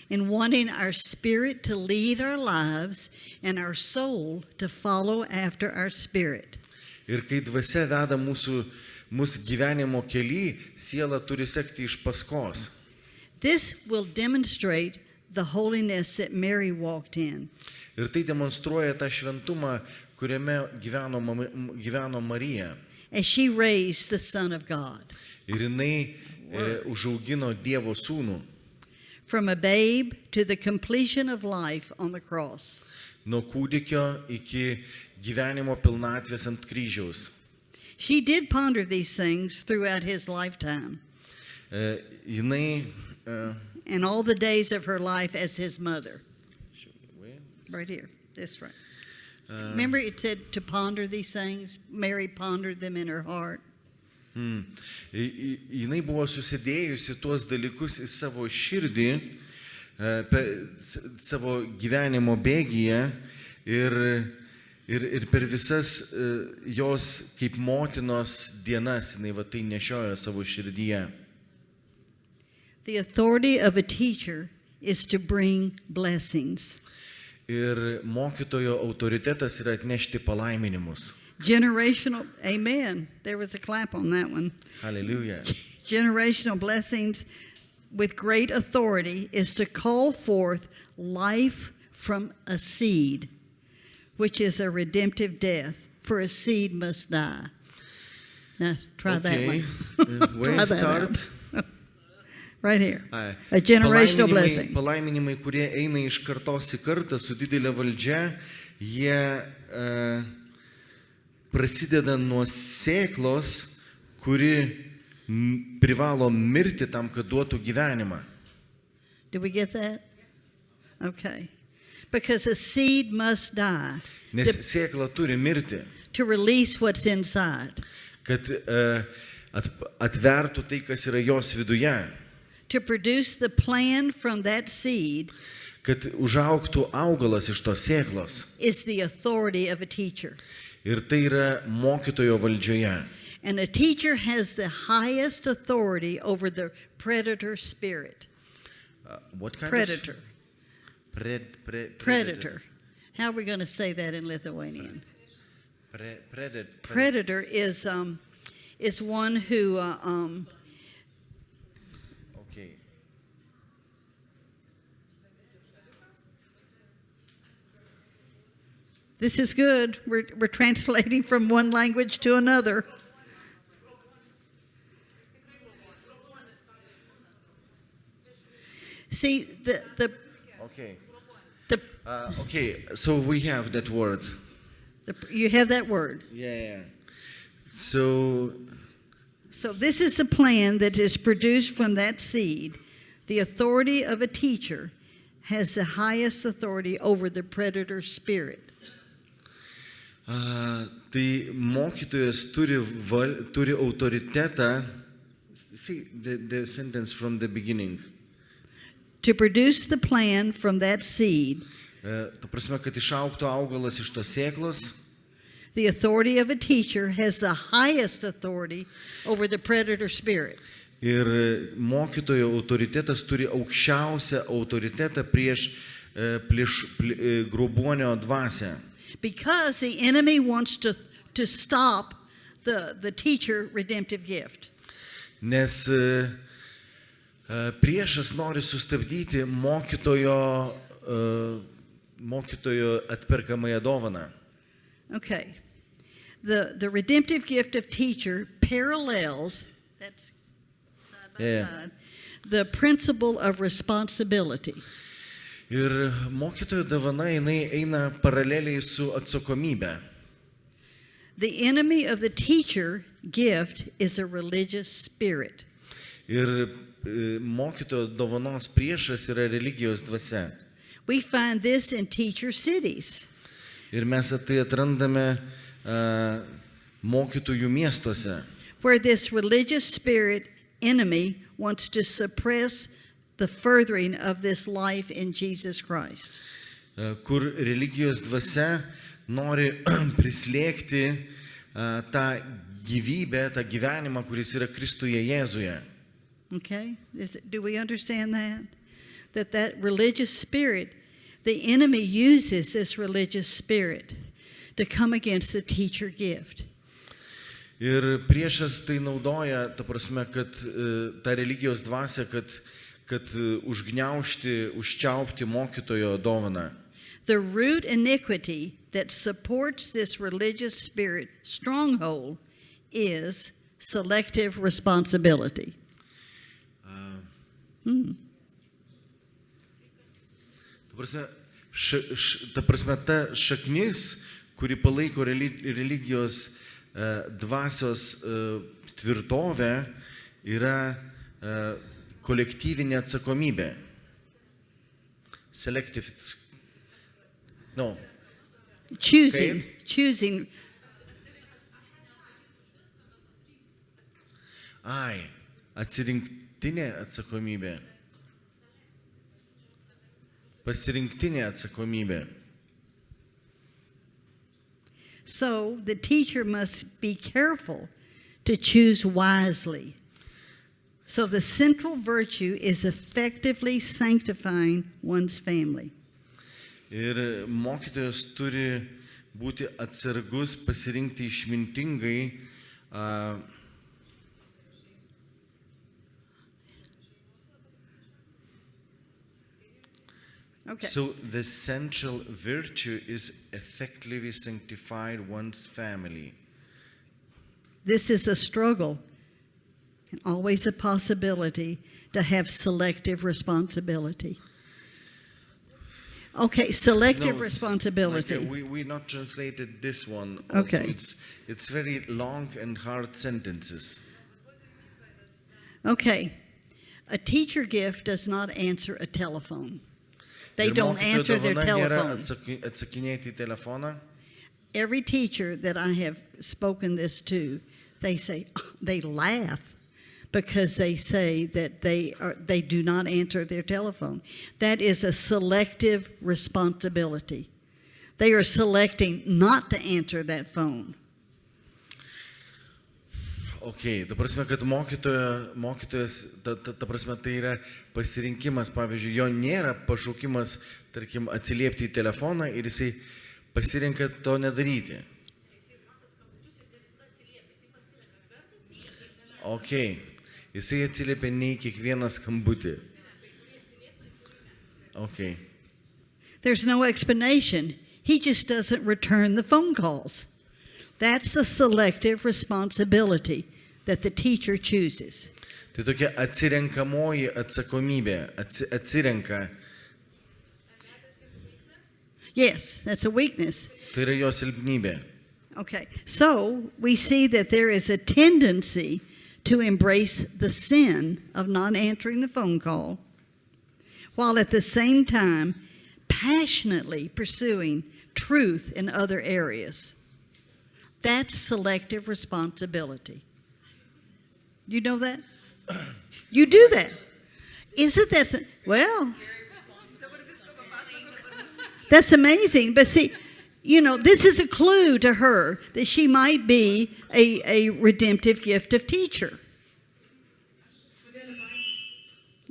In wanting our spirit to lead our lives and our soul to follow after our spirit. Ir kai dvasia veda mūsų gyvenimo kely, siela turi sekti iš paskos. This will demonstrate the holiness that Mary walked in. Ir tai demonstruoja tą šventumą, kuriame gyveno Marija. As she raised the Son of God. Ir jinai užaugino Dievo sūnų. From a babe to the completion of life on the cross. Nuo kūdikio iki gyvenimo pilnatvės ant kryžiaus. She did ponder these things throughout his lifetime. Jinai And all the days of her life as his mother. Right here, this right. Remember it said to ponder these things? Mary pondered them in her heart. Jinai buvo susidėjusi tuos dalykus į savo širdį, savo gyvenimo bėgyje ir per visas jos kaip motinos dienas jinai va tai nešiojo savo širdyje. The authority of a teacher is to bring blessings. Ir mokytojo autoritetas yra atnešti palaiminimus. Generational, amen. There was a clap on that one. Hallelujah. Generational blessings with great authority is to call forth life from a seed, which is a redemptive death, for a seed must die. Now, try that one. Where Try that start? out. Right here. A generational blessing. Palaiminimai, kurie eina iš kartos į kartą su didelė valdžia, jie prasideda nuo sėklos, kuri privalo mirti tam, kad duotų gyvenimą. Did we get that? Okay. Because a seed must die Nes sėkla turi mirti, to release what's inside, kad atvertų tai, kas yra jos viduje, to produce the plan from that seed kad užaugtų augalas iš tos sėklos. is the authority of a teacher. Ir tai yra mokytojo valdžioje. And a teacher has the highest authority over the predator spirit. What kind Predator. of Predator. How are we going to say that in Lithuanian? Predator. Predator is one who Okay. this is good. We're translating from one language to another. See Okay. the Okay. So we have that word. you have that word. Yeah. So So this is the plan that is produced from that seed. The authority of a teacher has the highest authority over the predator spirit. tai mokytojas turi autoritetą. See the sentence from the beginning. To produce the plan from that seed, Ta prasme, kad išaugtų augalas iš tos sėklos. the authority of a teacher has the highest authority over the predator spirit. Ir mokytojo autoritetas turi aukščiausią autoritetą prieš grobuonio dvasią. Because the enemy wants to stop the teacher redemptive gift. Nes priešas nori sustabdyti mokytojo atperkamąją dovaną. Okay. The redemptive gift of teacher parallels, that's side by Yeah. side, the principle of responsibility. Ir mokytojo dovana jinai eina paraleliai su atsakomybė. The enemy of the teacher gift is a religious spirit. Ir mokytojo dovanos priešas yra religijos dvasia. We find this in teacher cities. Ir mes tai atrandame mokytojų miestuose, Where this religious spirit enemy wants to suppress the furthering of this life in Jesus Christ. Kur religijos dvasia nori prislėgti tą gyvybę, tą gyvenimą, kuris yra Kristuje Jėzuje. Okay? Do we understand that? That religious spirit, the enemy uses this religious spirit to come against the teacher gift. Ir priešas tai naudoja, ta prasme, kad ta religijos dvasia, kad užčiaupti mokytojo dovaną. The root iniquity that supports this religious spirit stronghold is selective responsibility. Ta prasme, ta šaknis, kuri palaiko religijos dvasios tvirtovę, yra kolektyvinė atsakomybė. Selective. No. Choosing. Atsirinktinė atsakomybė. Pasirinktinė atsakomybė. So the teacher must be careful to choose wisely. So the central virtue is effectively sanctifying one's family. Ir mokytojas turi būti atsargus, pasirinkti išmintingai. Okay. So the central virtue is effectively sanctified one's family. This is a struggle and always a possibility to have selective responsibility. Okay, selective No, responsibility. Like, we not translated this one. Okay. Also. It's very long and hard sentences. Okay. A teacher gift does not answer a telephone. They Ir don't mokytojo answer their dovana nėra telephone. atsakinėti į telefoną. Every teacher that I have spoken this to, they laugh because they say that they do not answer their telephone. That is a selective responsibility. They are selecting not to answer that phone. Ok, ta prasme, kad mokytojas, ta prasme, tai yra pasirinkimas, pavyzdžiui, jo nėra pašaukimas, tarkim, atsiliepti į telefoną ir jisai pasirenka to nedaryti. Ok, jisai atsiliepia ne į kiekvieną skambutį. Ok. There's no explanation. He just doesn't return the phone calls. That's a selective responsibility that the teacher chooses. Tai tokia atsirenkamoji atsakomybė, atsirenka. Yes, that's a weakness. Tai yra jo silpnybė. Okay, so we see that there is a tendency to embrace the sin of not answering the phone call, while at the same time passionately pursuing truth in other areas. That's selective responsibility. You know that? You do that. Isn't that, well, that's amazing. But see, this is a clue to her that she might be a redemptive gift of teacher.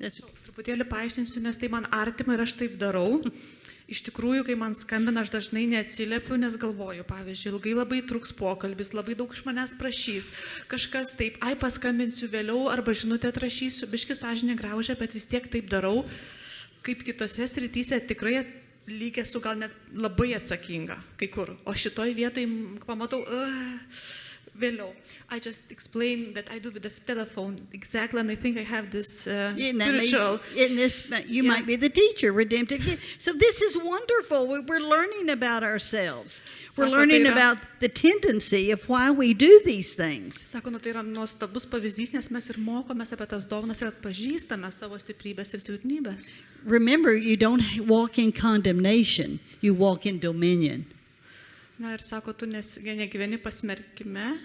Truputėlį paaiškinsiu, nes tai man artima ir aš taip darau. Iš tikrųjų, kai man skambina, aš dažnai neatsiliepiu, nes galvoju, pavyzdžiui, ilgai labai truks pokalbis, labai daug iš manęs prašys. Kažkas taip, paskambinsiu vėliau, arba žinutę atrašysiu, biški sąžinė graužia, bet vis tiek taip darau. Kaip kitose srityse tikrai lyg esu gal net labai atsakinga, kai kur. O šitoj vietoj pamatau, Vėliau. I just explained that I do with the telephone exactly, and I think I have this Isn't that me? spiritual. In this, you Yeah. might be the teacher, redemptive gift. So this is wonderful. We're learning about ourselves. We're Sako, learning tai yra- about the tendency of why we do these things. Sako, nu, tai yra nuostabus pavyzdys, nes mes ir mokomės apie tas dovanas ir atpažįstame savo stiprybės ir silpnybės. Remember, you don't walk in condemnation. You walk in dominion. Na ir sako, tu negyveni pasmerkime,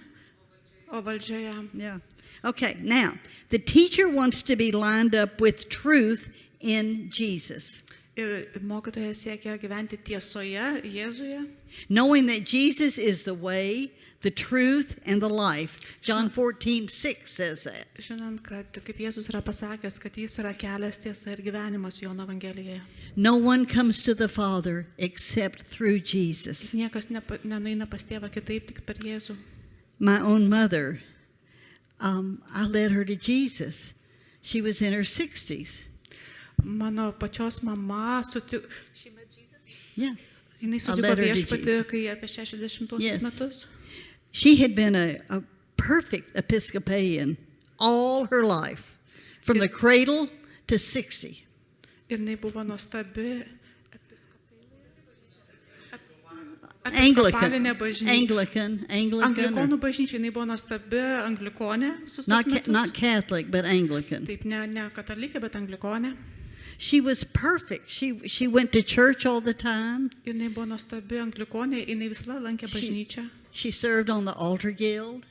o valdžioje. Yeah. Okay, now, the teacher wants to be lined up with truth in Jesus. Ir mokytojas siekia gyventi tiesoje, Jėzuje, Knowing that Jesus is the way, the truth, and the life. John 14:6 says that. žinant, kad kaip Jėzus yra pasakęs, kad jis yra kelias, tiesa ir gyvenimas Jono Evangelijoje. No one comes to the Father except through Jesus. Niekas nenueina pas tėvą kitaip, tik per Jėzų. My own mother, I led her to Jesus. She was in her 60s. Mano pačios mama Yeah. jinai I sutiko led her to viešpatį, Jesus. kai apie 60 Yes. metus. She had been a perfect Episcopalian all her life, from the cradle to 60. Ir jinai buvo nuostabi Anglican. episkopalinė bažnyčia. Anglican. Anglikonų bažnyčia, jinai buvo nuostabi anglikonė, visus Not, tuos metus. not Catholic, but Anglican. Taip, ne katalikė, bet anglikonė. She was perfect. She went to church all the time. Ir jinai buvo nuostabi anglikonė, jinai visą lankė bažnyčią. She served on the altar guild.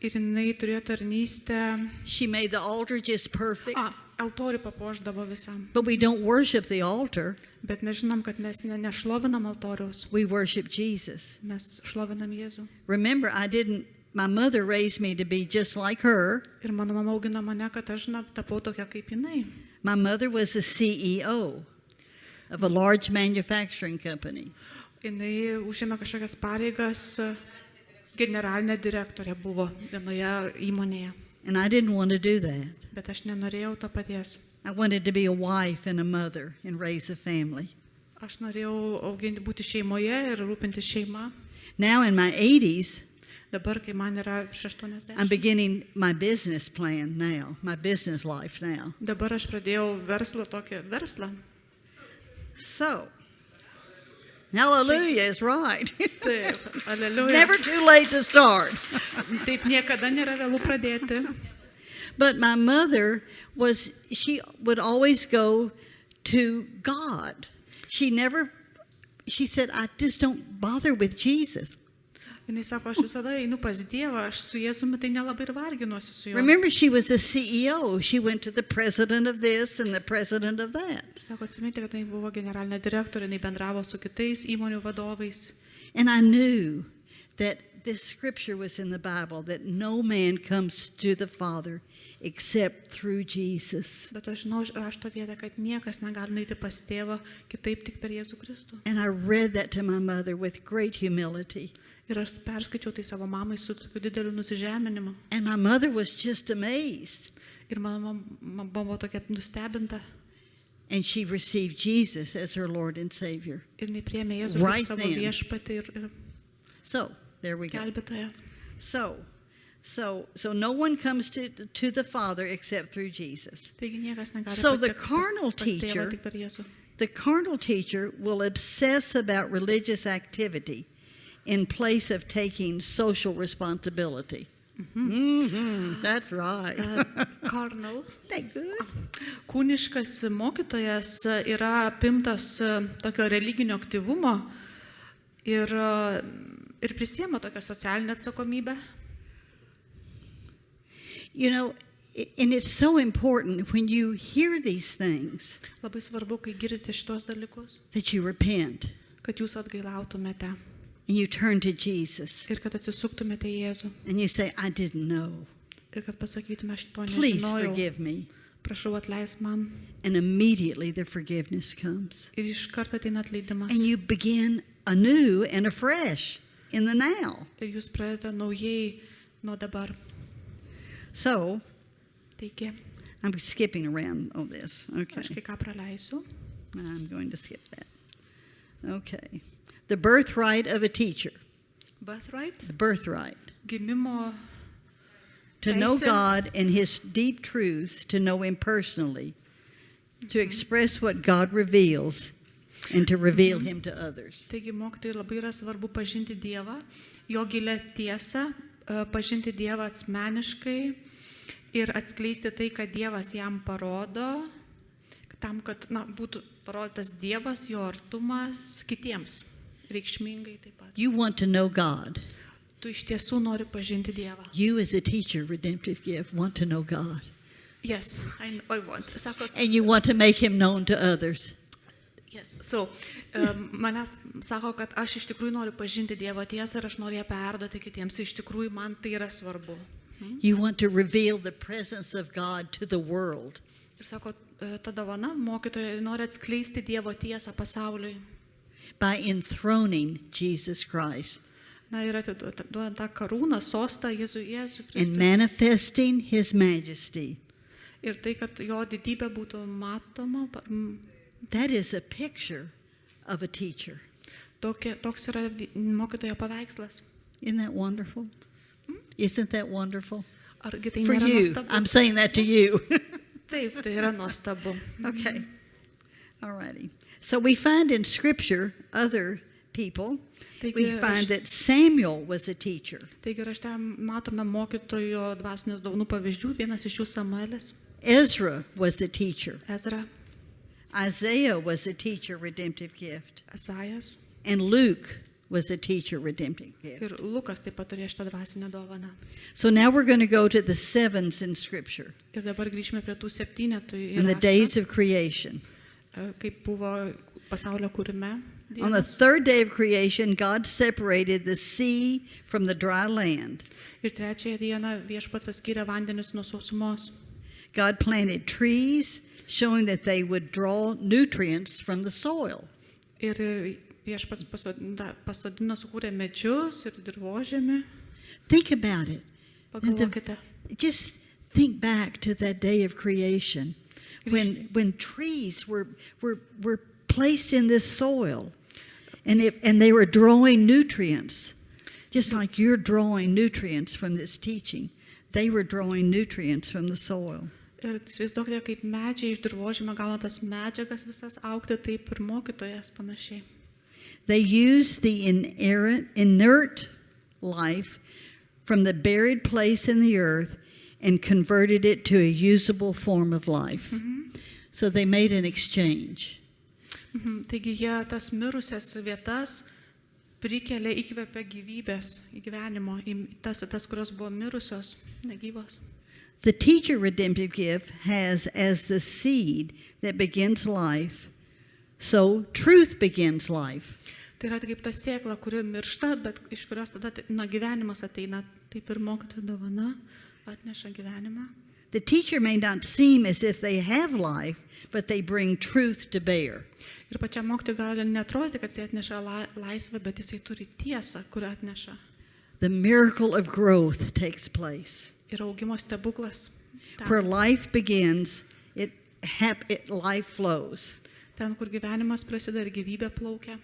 Ir jinai turėjo tarnystę. She made the altar just perfect. Altorių papuošdavo visam. But we don't worship the altar. Bet mes žinom, kad mes nešlovinam altoriaus. We worship Jesus. Mes šlovinam Jėzų. Remember, my mother raised me to be just like her. Ir mano mama augino mane, kad aš tapau tokia kaip jinai. My mother was a CEO of a large manufacturing company. Jinai užėmė kažkokias pareigas, generalinė direktorė buvo vienoje įmonėje. And I didn't want to do that. Bet aš nenorėjau to paties. I wanted to be a wife and a mother and raise a family. Aš norėjau būti šeimoje ir rūpinti šeimą. Now in my 80s, Dabar, kai man yra 80. I'm beginning my business plan now, my business life now. Dabar aš pradėjau tokį verslą. So, hallelujah is right. Taip, aleliuja. Never too late to start. Taip niekada nėra vėlų pradėti. But my mother she would always go to God. She said, I just don't bother with Jesus. Jinai sako, aš visada einu pas Dievą, aš su Jėzumi tai nelabai ir varginuosi su juo. Remember, she was a CEO. She went to the president of this and the president of that. Sako, atsiminti, kad jinai buvo generalinė direktorė, jinai bendravo su kitais įmonių vadovais. And I knew that this scripture was in the Bible, that no man comes to the Father except through Jesus. Bet aš žinau rašto vietą, kad niekas negali nueiti pas tėvą kitaip tik per Jėzų Kristų. And I read that to my mother with great humility. Ir aš perskaičiau tai savo mamai su tokiu dideliu nusižeminimu. And my mother was just amazed. Ir mano mama buvo tokia nustebinta. And she received Jesus as her Lord and Savior. Ir jinai priėmė Jėzų Right kaip savo then. viešpatį ir So, there we go. gelbėtoją. So no one comes to the Father except through Jesus. Taigi niekas negali So the patekti carnal pas tėvą teacher- tik per Jėzų. The carnal teacher will obsess about religious activity in place of taking social responsibility. That's right. Carnal. That good? Kūniškas mokytojas yra apimtas tokio religinio aktyvumo ir prisiema tokią socialinę atsakomybę. You know, and it's so important when you hear these things Labai svarbu, kai girdite šitos dalykus, that you repent kad jūs atgailautumėte and you turn to Jesus ir kad atsisuktumėte į Jėzų and you say, I didn't know. ir kad pasakytume, aš to Please nežinojau. forgive me. Prašau, atleisk man. And immediately the forgiveness comes. Ir iš karto ateina atleidimas. And you begin anew and afresh in the now. Ir jūs pradedate naujai nuo dabar. So, Taigi, I'm skipping around on this. Okay. aš kai ką praleisiu. I'm going to skip that. Okay. The birthright of a teacher. Birthright. The birthright. gimimo To know Teisė. God and His deep truths, to know Him personally, to express what God reveals, and to reveal Him to others. Taigi mokytojai labai yra svarbu pažinti Dievą, jo gilę tiesą, pažinti Dievą asmeniškai ir atskleisti tai, ką Dievas jam parodo, tam, kad būtų parodytas Dievas, jo artumas kitiems, reikšmingai taip pat. You want to know God. Tu iš tiesų nori pažinti Dievą. You, as a teacher, Redemptive Gift, want to know God. Yes, I want. Sako, And you want to make Him known to others. yes. So, manęs sako, kad aš iš tikrųjų noriu pažinti Dievo tiesą ir aš noriu ją perduoti kitiems. Iš tikrųjų, man tai yra svarbu. You want to reveal the presence of God to the world. Ir sako, ta dovana mokytojai nori atskleisti Dievo tiesą pasauliui. By enthroning Jesus Christ Na ir atiduodant tą karūną, sostą Jėzui and Kristui. manifesting His majesty. Ir tai, kad jo didybė būtų matoma, That is a picture of a teacher. toks yra mokytojo paveikslas. Isn't that wonderful? Isn't that wonderful? Argi tai For nėra you. nuostabu? I'm saying that to you. Taip, tai yra nuostabu. Okay. All righty. So we find in Scripture other people. We Taigi, find that Samuel was a teacher. Taigi rašte matome mokytojo dvasinius dovanų pavyzdžių, vienas iš jų Samuelis, Ezra was a teacher. Ezra, Isaiah was a teacher, Redemptive Gift. Esajas And Luke was a teacher, Redemptive Gift. ir Lukas taip pat turėjo šitą dvasinę dovaną. So now we're going to go to the sevens in Scripture Ir dabar grįžime prie tų septynetų, in the days of creation. kaip buvo pasaulio kūrime. On the dienos. third day of creation, God separated the sea from the dry land. Ir trečiąją dieną viešpats atskyrė vandenius nuo sausumos. God planted trees, showing that they would draw nutrients from the soil. Ir viešpats pasodino, sukūrė medžius ir dirvožėmį. Think about it. Pagalvokite. Just think back to that day of creation when trees were placed in this soil and they were drawing nutrients, just like you're drawing nutrients from this teaching. They were drawing nutrients from the soil. Ir įsivaizduokite, kaip medžiai iš dirvožėmio gauna tas medžiagas visas augti, taip ir mokytojas panašiai. They used the inert life from the buried place in the earth and converted it to a usable form of life. So they made an exchange. Taigi jie tas mirusias vietas prikelia, įkvepia gyvybės, į gyvenimo, į tas, kurios buvo mirusios, negyvos. The teacher redemptive gift has as the seed that begins life, so truth begins life. Tai yra kaip ta sėkla, kuri miršta, bet iš kurios tada nuo gyvenimas ateina, taip ir mokytojo dovana atneša gyvenimą. The teacher may not seem as if they have life, but they bring truth to bear. Ir pačiam mokytojui gali netrodyti, kad jis atneša laisvę, bet jisai turi tiesą, kurią atneša. The miracle of growth takes place. Ir augimo stebuklas. Where life begins, life flows. Ten, kur gyvenimas prasideda ir gyvybė plaukia.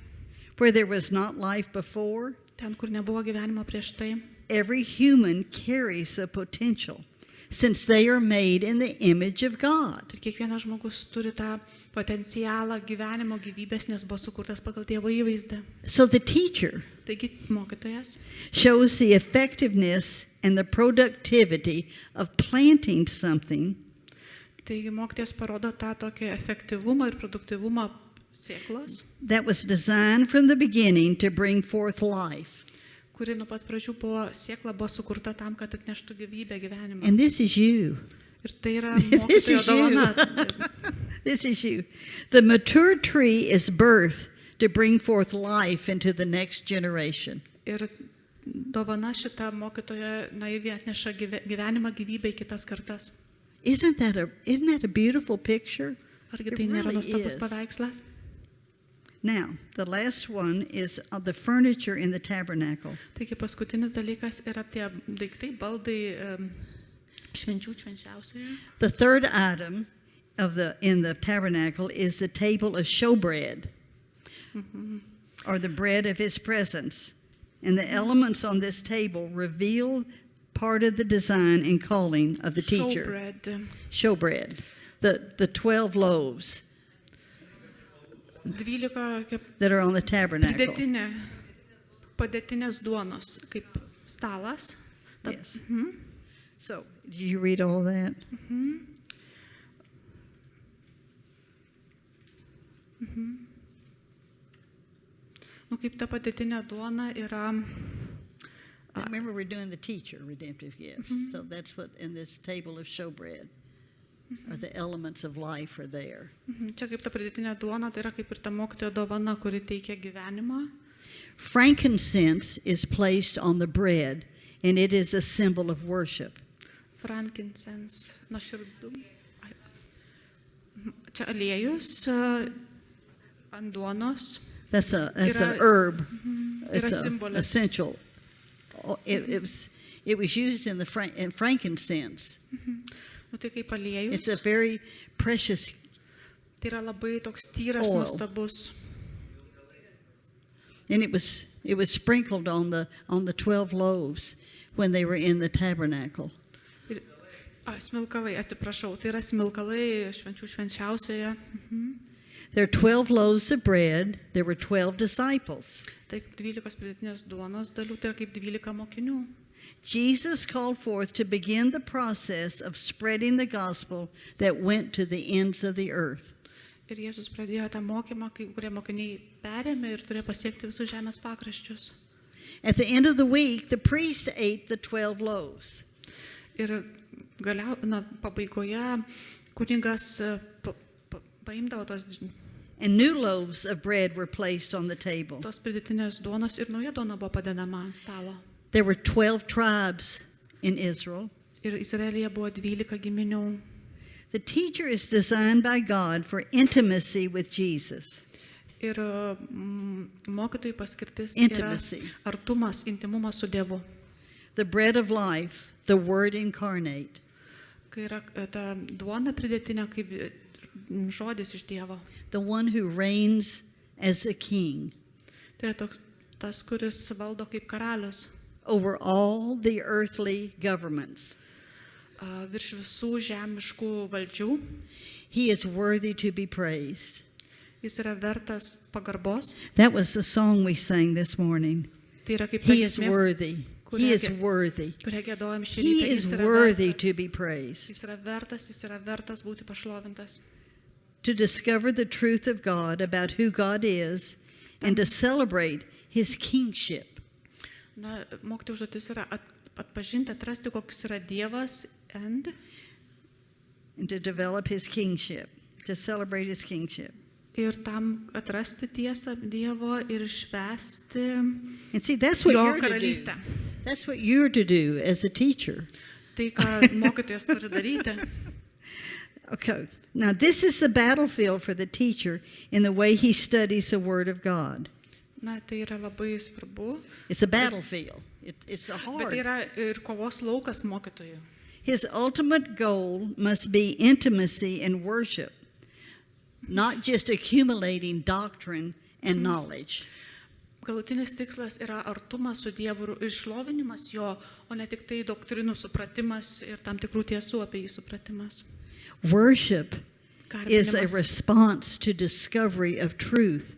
Where there was not life before, Ten, kur nebuvo gyvenimo prieš tai. every human carries a potential, since they are made in the image of God. Ir kiekvienas žmogus turi tą potencialą gyvenimo gyvybės, nes buvo sukurtas pagal Dievo įvaizdį. So the teacher Taigi mokytojas shows the effectiveness and the productivity of planting something Taigi mokytojas parodo tą tokį efektyvumą ir produktyvumą sėklos, that was designed from the beginning to bring forth life. kuri nuo pat pradžių sėkla buvo sukurta tam, kad atneštų gyvybę gyvenimą. And this is you. Ir tai yra This mokytojo is you. dovana. This is you. The mature tree is birth to bring forth life into the next generation. Ir dovana šitą mokytojo, jie atneša gyvenimą, gyvybę į kitas kartas. Isn't that a beautiful picture? Argi It tai nėra really nuostabus is. paveikslas? Now, the last one is of the furniture in the tabernacle. Taigi paskutinis dalykas yra tie daiktai, baldai švenčiausioje. The third item in the tabernacle is the table of showbread, or the bread of his presence. And the elements on this table reveal part of the design and calling of the teacher. Showbread. Showbread. The 12 loaves 12 kaip that are on the tabernacle. padėtinės duonos, kaip stalas. Yes. So, did you read all that? Nu, kaip ta padėtinė duona yra, Remember, we're doing the teacher redemptive gifts. So that's what in this table of showbread are the elements of life are there. čia kaip ta padėtinė duona, tai yra kaip ir ta mokytojo dovana, kuri teikia gyvenimą. Frankincense is placed on the bread, and it is a symbol of worship. Frankincense, nuoširdų. Čia aliejus ant duonos. That's an Yra- herb. Yra It's simbolis. essential. It was used in in frankincense. Nu, tai kaip It's aliejus. a very precious. Tai yra labai toks tyras, Oil. nuostabus. And it was sprinkled on the 12 loaves when they were in the tabernacle. Ir, smilkalai, atsiprašau, tai yra smilkalai švenčių švenčiausioje. There are 12 loaves of bread. There were 12 disciples. Tai kaip 12 pridėtinės duonos dalių, tai yra kaip 12 mokinių. Jesus called forth to begin the process of spreading the gospel that went to the ends of the earth. Ir Jėzus pradėjo tą mokymą, kurie mokiniai perėmė ir turėjo pasiekti visus žemės pakraščius. At the end of the week, the priest ate the 12 loaves. Ir pabaigoje kunigas paimdavo And new loaves of bread were placed on the table. tos pridėtinės duonos ir nauja duona buvo padedama ant stalo. There were 12 tribes in Israel. Ir Izraelyje buvo 12 giminių. The teacher is designed by God for intimacy with Jesus. Ir mokytojų paskirtis Intimacy. yra artumas, intimumas su Dievu. The bread of life, the word incarnate. Kai yra ta duona pridėtinė kaip žodis iš Dievo. The one who reigns as a king Tai yra tas, kuris valdo kaip karalius over all the earthly governments. Virš visų žemiškų valdžių. He is worthy to be praised. Jis yra vertas pagarbos. That was the song we sang this morning. Tai yra kaip ta He is giesmė, worthy. He is worthy. kurią giedojam šį He rytą. is Jis yra worthy vertas. to be praised. Jis yra vertas būti pašlovintas. To discover the truth of God about who God is and to celebrate his kingship. Na, mokytojų užduotis yra atpažinti, atrasti, koks yra Dievas And to develop his kingship, to celebrate his kingship. ir tam atrasti tiesą Dievo ir švęsti And see, that's what jo you're to do. karalystę. That's what you're to do as a teacher. Tai, ką mokytojas turi daryti. Okay. Now, this is the battlefield for the teacher in the way he studies the Word of God. Na, tai yra labai svarbu. It's a battlefield. It's a Bet tai hard. yra ir kovos laukas mokytojų. His ultimate goal must be intimacy and worship, not just accumulating doctrine and knowledge. Galutinis tikslas yra artumas su Dievu ir išlovinimas jo, o ne tik tai doktrinų supratimas ir tam tikrų tiesų apie jį supratimas. Worship is a Garbinimas, response to discovery of truth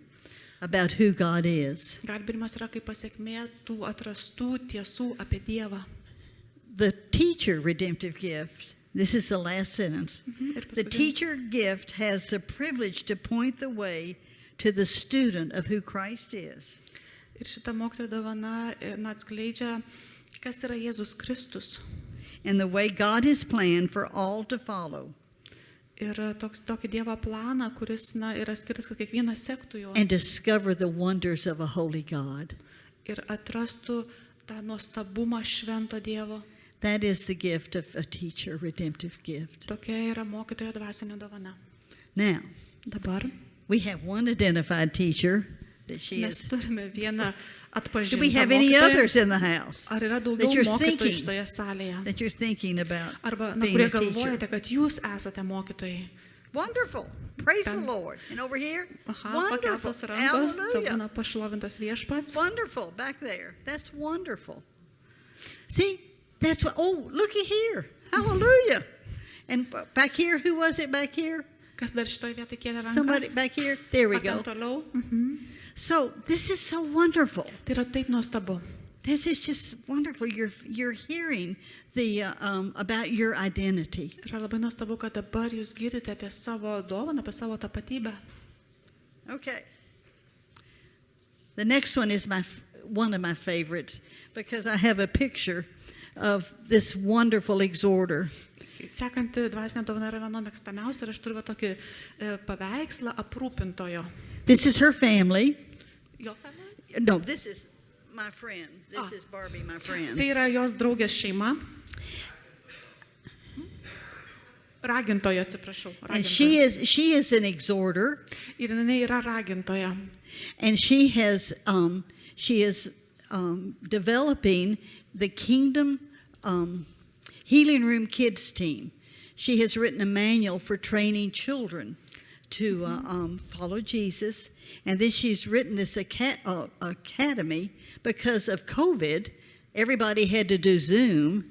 about who God is. garbinimas yra kaip pasiekmė tų atrastų tiesų apie Dievą. The teacher redemptive gift, this is the last sentence. Ir The paskutinė- teacher gift has the privilege to point the way to the student of who Christ is. Ir šita mokytojo dovana atskleidžia, kas yra Jėzus Kristus. And the way God has planned for all to follow. Ir tokį Dievo planą, kuris yra skirtas, kad kiekvienas sektų jo And discover the wonders of a holy God. ir atrastų tą nuostabumą švento Dievo. That is the gift of a teacher, redemptive gift. Tokia yra mokytojo dvasinė dovana. Now, Dabar we have one identified teacher that she mes is. turime vieną Do we atpažintą have any mokytoją. others in the house Ar yra that daugiau you're mokytojų thinking, šitoje salėje? that you're thinking about Arba, being kurie a teacher? galvojate, kad jūs esate mokytojai. Wonderful. Praise the Lord. And over here, Aha, wonderful. pakeltos rankos, tai Hallelujah. būna pašlovintas viešpats. Wonderful back there. That's wonderful. See, that's what, oh, looky here. Hallelujah. And back here, who was it back here? Kas dar šitoje vietoje kėlė ranką? Somebody back here? There we Ar ten go. toliau? So this is so wonderful. Tai yra taip nuostabu. This is just wonderful. You're hearing the about your identity. Yra labai nuostabu, kad dabar jūs girdite apie savo dovaną, apie savo tapatybę. Okay. The next one is one of my favorites because I have a picture of this wonderful exhorter. Sekanti dvasinė dovana yra viena mėgstamiausia ir aš turiu va tokį paveikslą aprūpintojo. This is her family. Jo family? No, this is my friend. This is Barbie, my friend. Tai yra jos draugės šeima. Ragintojo, atsiprašau. And Ragintojo. she is an exhorter, Ir jinai yra ragintoja. and she is developing the Kingdom Healing Room Kids team. She has written a manual for training children to follow Jesus, and then she's written this academy because of COVID. Everybody had to do Zoom,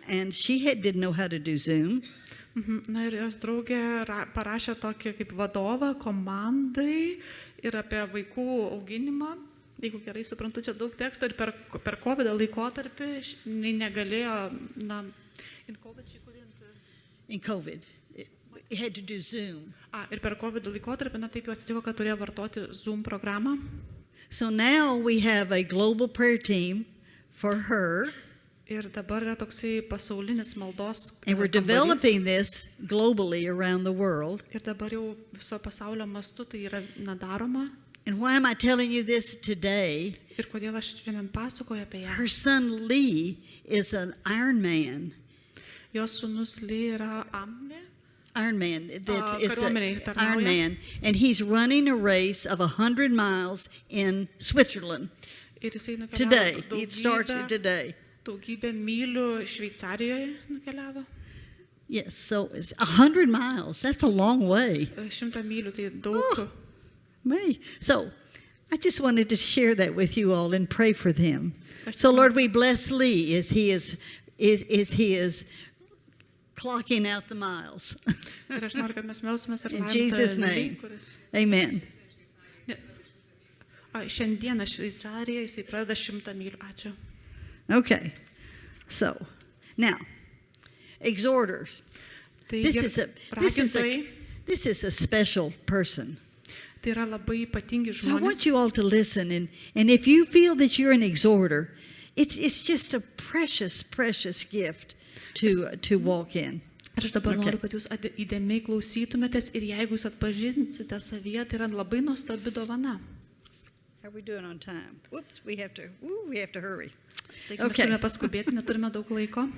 and she didn't know how to do Zoom. Na ir jos draugė parašė tokį kaip vadovą komandai ir apie vaikų auginimą. Jeigu gerai suprantu, čia daug teksto ir per COVID laikotarpį jinai negalėjo, na, in COVID she couldn't. In COVID, it had to do Zoom. Ir per COVID laikotarpį, na taip jau atsitiko, kad turėjo vartoti Zoom programą. So now we have a global prayer team for her, Ir dabar yra toksai pasaulinis maldos and we're kambarys. developing this globally around the world. Ir dabar jau viso pasaulio mastu tai yra daroma. And why am I telling you this today? Ir kodėl aš šiandien pasakoju apie ją? Her son Lee is an Ironman. Jos sūnus Lee yra Amne. Ironman. It's kariuomenėj an tarnauja. Ironman. And he's running a race of 100 miles in Switzerland Ir jisai today. nukeliavo It starts today. daugybę mylių Šveicarijoje nukeliavo. Yes, so it's 100 miles. That's a long way. 100 mylių, tai daug. Me. So I just wanted to share that with you all and pray for them. So Lord, we bless Lee as he is clocking out the miles. Ir aš noriu, kad mes melsimės ir In Jesus' name. kuris. Amen. Šiandieną Šveicarijoje jisai pradeda 100 mylių. Ačiū. Okay. So now, exhorters. Tai This is a special person. Tai yra labai ypatingi So I want žmonės. you all to listen, and if you feel that you're an exhorter, it's just a precious, precious gift to walk in. Ir aš dabar Okay. noriu, kad jūs įdėmiai klausytumėtės ir jeigu jūs atpažinsite savyje, tai yra labai nuostabi dovana. How are we doing on time? Whoops, we have to hurry. Taigi mes Okay. turime paskubėti, neturime daug laiko.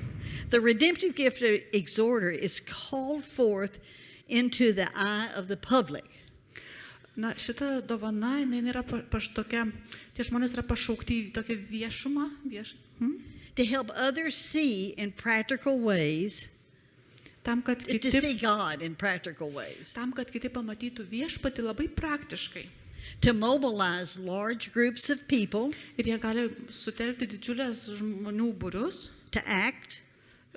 The redemptive gift of exhorter is called forth into the eye of the public. Na, šita dovana, jinai yra tokia, tie žmonės yra pašaukti į tokią viešumą, To help others see in practical ways, tam, kad to kiti, see God in practical ways, kiti pamatytų viešpatį labai praktiškai. to mobilize large groups of people, Ir jie gali sutelkti didžiulės žmonių būrius, to act,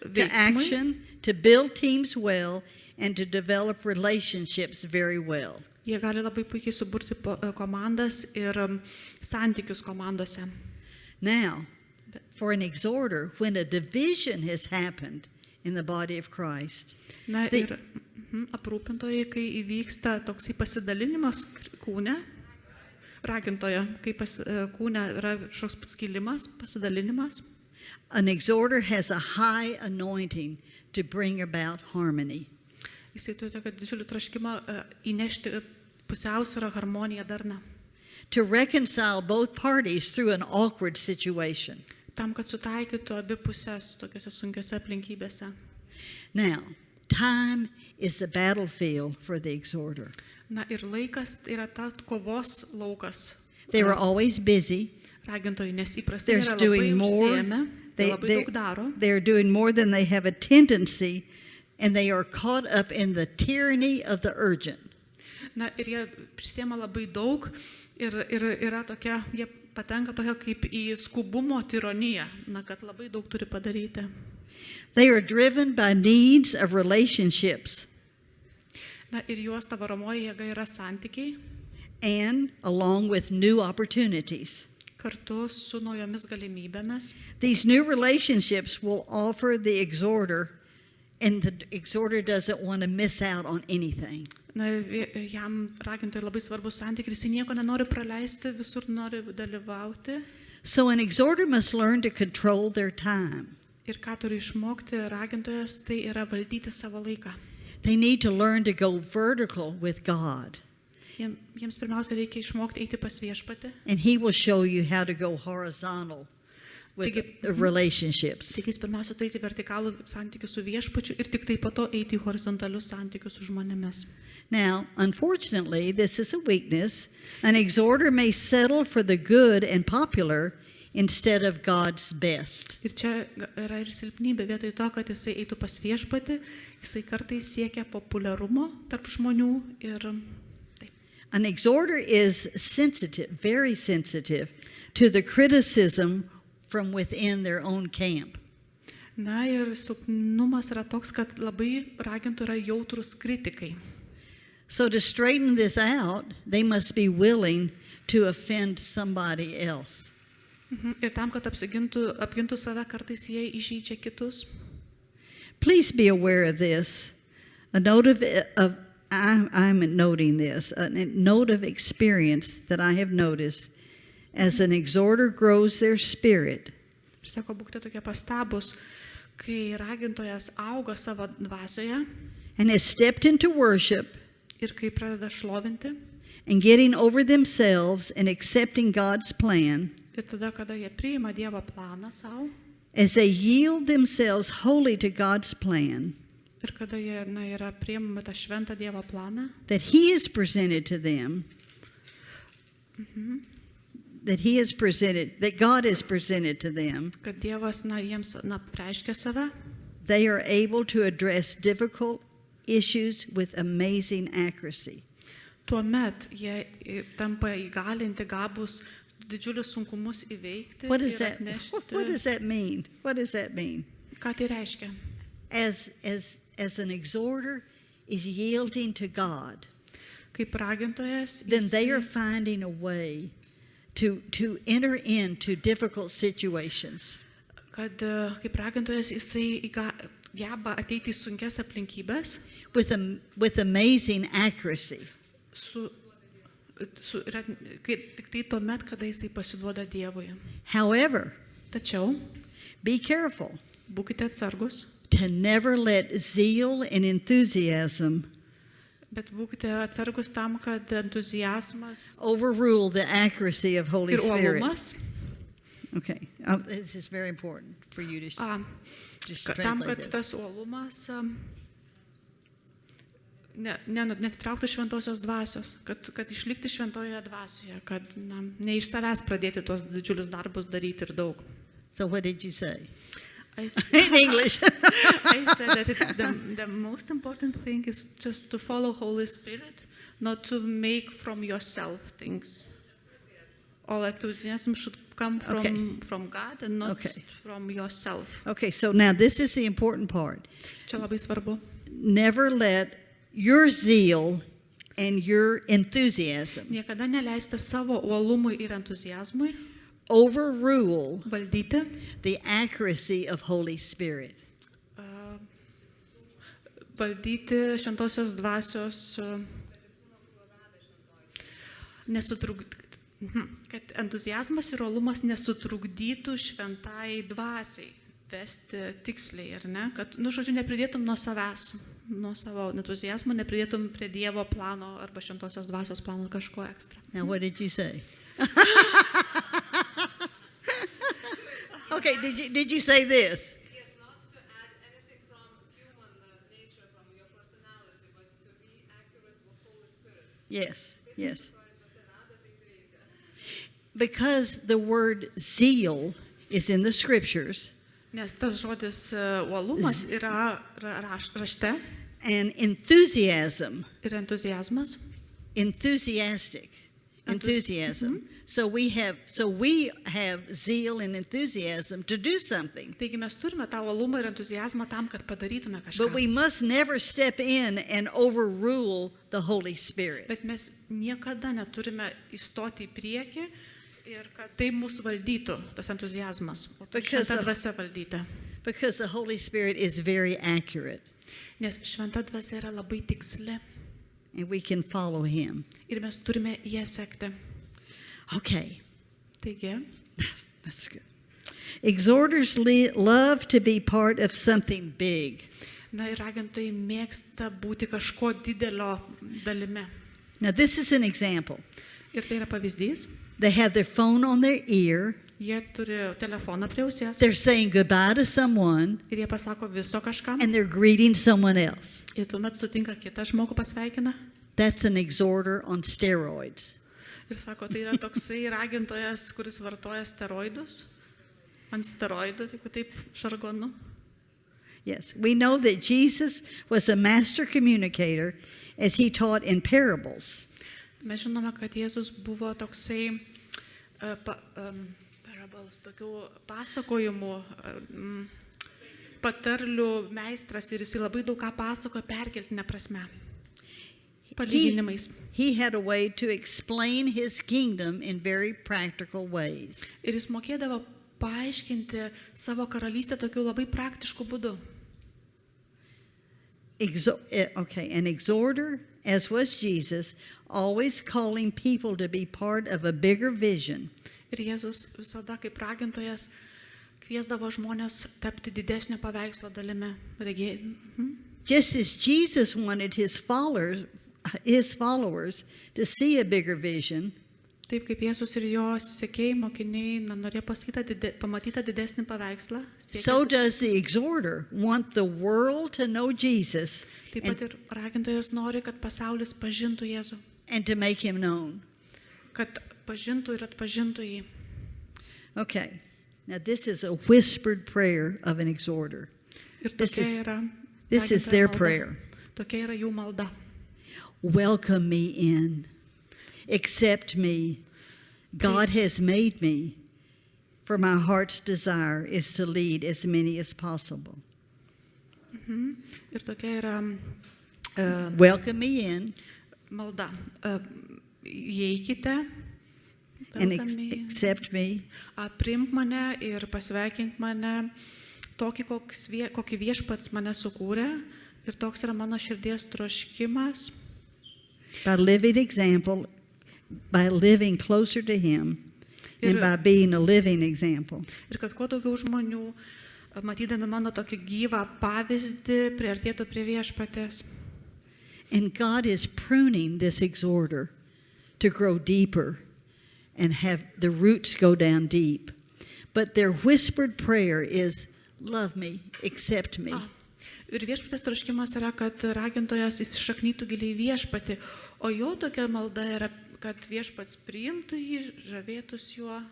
to veiksmui, action, to build teams well, and to develop relationships very well. jie gali labai puikiai suburti komandas ir santykius komandose. Now, for an exhorter, when a division has happened in the body of Christ, Na Tai- ir aprūpintojai, kai įvyksta toksai pasidalinimas kūne, ragintoje, kai kūne yra kažkoks skilimas, pasidalinimas, an exhorter has a high anointing to bring about harmony. jisai turi tokį didžiulį traškimą įnešti pusiausvyrą, harmoniją, darną. To reconcile both parties through an awkward situation. Tam, kad sutaikytų abi pusės tokiuose sunkiuose aplinkybėse. Now, time is the battlefield for the exhorter. Na ir laikas yra ta kovos laukas. They were always busy. Ragintojai, nes įprastai They're yra labai doing more. užsiėmę, jie labai daug daro. They're doing more than they have a tendency and they are caught up in the tyranny of the urgent. Na ir jie prisiema labai daug ir yra tokia, jie patenka tokia kaip į skubumo tironiją, na kad labai daug turi padaryti. They are driven by needs of relationships Na ir juos ta varomoji jėga yra santykiai and along with new opportunities. kartu su naujomis galimybėmis. These new relationships will offer the exhorter, and the exhorter doesn't want to miss out on anything. Na ir jam ragintojai labai svarbus santykiai, jis nieko nenori praleisti, visur nori dalyvauti. So an exhorter must learn to control their time. Ir ką turi išmokti ragintojas, tai yra valdyti savo laiką. They need to learn to go vertical with God, Jiems pirmiausia reikia išmokti eiti pas viešpatį. and He will show you how to go horizontal with the relationships. Tik jis pirmiausia turėti vertikalų santykių su viešpačiu ir tik tai po to eiti į horizontalius santykius su žmonėmis. Now, unfortunately, this is a weakness. An exhorter may settle for the good and popular instead of God's best. Ir čia yra ir silpnybė, vietoj to, kad jisai eitų pas viešpatį, jisai kartais siekia populiarumo tarp žmonių ir taip. An exhorter is sensitive, very sensitive, to the criticism from within their own camp. Na ir silpnumas yra toks, kad labai ragintų yra jautrus kritikai. So to straighten this out, they must be willing to offend somebody else. Ir tam, kad apgintų save, kartais jie įžeidžia kitus. Please be aware of this. A note of I'm noting this, a note of experience that I have noticed as an exhorter grows their spirit. Ir sako, būkite tokie pastabus, kai ragintojas auga savo dvasioje And has stepped into worship ir kai pradeda šlovinti, and getting over themselves and accepting God's plan, ir tada, kada jie priima Dievo planą savo, as they yield themselves wholly to God's plan ir kada jie yra priimami tą šventą Dievo planą, that He has presented to them, that God has presented to them, kad Dievas jiems preiškia save, they are able to address difficult issues with amazing accuracy. tuomet jie tampa įgalinti gabus didžiulius sunkumus įveikti What does ir that atnešti. mean? What does that mean? Ką tai reiškia? As an exhorter is yielding to God, Kaip ragintojas, then they are jisai- finding a way to enter into difficult situations. kad kaip ragintojas jisai geba ateiti į sunkias aplinkybės With amazing accuracy. Tik tai tuomet, kada jisai pasiduoda Dievui. However, Tačiau be careful būkite atsargus, to never let zeal and enthusiasm bet būkite atsargus tam, kad entuzijazmas overrule the accuracy of Holy ir Spirit. uolumas, Okay, this is very important for you to just tam, translate kad that. tas uolumas netitrauktų šventosios dvasios, kad išlikti šventojoje dvasioje, kad ne iš savęs pradėti tuos didžiulius darbus daryti ir daug. So what did you say? I In English. said that it's the most important thing is just to follow Holy Spirit, not to make from yourself things. All enthusiasm should come from God and not from yourself. Okay, so now this is the important part. Čia labai svarbu. Never let your zeal and your enthusiasm Niekada neleisti savo uolumui ir entuzijazmui overrule valdyti the accuracy of Holy Spirit. valdyti šventosios dvasios kad entuzijazmas ir uolumas nesutrukdytų šventai dvasiai vesti tiksliai, ar ne? Kad, žodžiu, nepridėtum nuo savęs, nuo savo entuzijazmo, nepridėtum prie Dievo plano arba šventosios dvasios plano kažko ekstra. Now, what did you say? Okay, did you say this? Yes, not to add anything from human nature, from your personality, but to be accurate with Holy Spirit. Yes, yes. Because the word zeal is in the scriptures, Nes tas žodis uolumas yra rašte and enthusiasm, ir entuzijazmas. enthusiastic, enthusiasm. So we have zeal and enthusiasm to do something. Taigi mes turime tą uolumą ir entuzijazmą tam, kad padarytume But we kažką. must never step in and overrule the Holy Spirit. Bet mes niekada neturime įstoti į priekį ir kad tai mūsų valdytų, tas entuzijazmas. O tai Because šventa of- dvasia valdyti. Because the Holy Spirit is very accurate Nes šventa dvasia yra labai tiksli and we can follow Him. ir mes turime ją sekti. Okay, Taigi, that's good. Exhorters love to be part of something big. na ir ragintojai mėgsta būti kažko didelio dalimi. Now, this is an example. Ir tai yra pavyzdys. They have their phone on their ear, Jie turi telefoną prie ausies they're saying goodbye to someone, ir jie pasako viso kažkam. and they're greeting someone else. Ir tuomet sutinka kitą žmogų pasveikina That's an exhorter on steroids. ir sako, tai yra toksai ragintojas, kuris vartoja steroidus. Ant steroidų, jeigu taip žargonu. Yes, we know that Jesus was a master communicator as He taught in parables. Mes žinome, kad Jėzus buvo toksai parables, tokių pasakojimų, patarlių meistras ir jisai labai daug ką pasakojo perkeltinę prasme. Palyginimais. He had a way to explain His kingdom in very practical ways. Ir jis mokėdavo paaiškinti savo karalystę tokiu labai praktišku būdu. An exhorter, as was Jesus, always calling people to be part of a bigger vision. Ir Jėzus visada kaip ragintojas kviesdavo žmonės tapti didesnio paveikslo dalimi. Just as Jesus wanted His followers to see a bigger vision, Taip kaip Jėzus ir jo sekėjai mokiniai norėjo pamatyti didesnį paveikslą. so does the exhorter want the world to know Jesus Taip pat ir ragintojas nori, kad pasaulis pažintų Jėzų, and to make Him known. kad pažintų ir atpažintų jį. Okay, now this is a whispered prayer of an exhorter. Ir This tokia is- yra This is ragintojo their malda. prayer. Tokia yra jų malda. Welcome me in. Accept me. God has made me. For my heart's desire is to lead as many as possible. Ir tokia yra Welcome me in malda. Įeikite, and accept accept me. Priimk mane ir pasveikink mane tokį, kokį viešpats mane sukūrė. Ir toks yra mano širdies troškimas. By living closer to Him and Ir- by being a living example. Ir kad kuo daugiau žmonių, matydami mano tokį gyvą pavyzdį, priartėtų prie viešpatės. And God is pruning this exhorter to grow deeper and have the roots go down deep. But their whispered prayer is, love me, accept me. Ir viešpatės troškimas yra, kad ragintojas įsišaknytų giliai į viešpatį, o jo tokia malda yra, kad viešpats priimtų jį, žavėtųsi juo.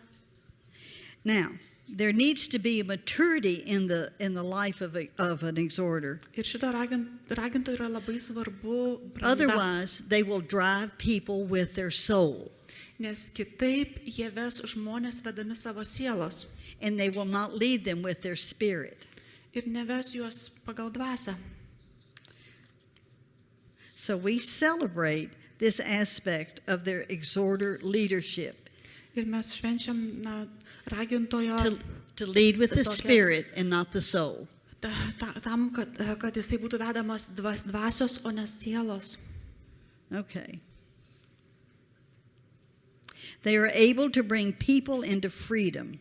Now, there needs to be a maturity in the life of an exhorter. Ir šito ragintojo yra labai svarbu branda, Otherwise, they will drive people with their soul, nes kitaip jie ves žmonės vedami savo sielos and they will not lead them with their spirit. ir neves juos pagal dvasią. So we celebrate this aspect of their exhorter leadership, Ir mes švenčiam ragintojo to lead with the Tokia- spirit and not the soul. tam, kad jisai būtų vedamas dvasios, o ne sielos. Okay. They are able to bring people into freedom.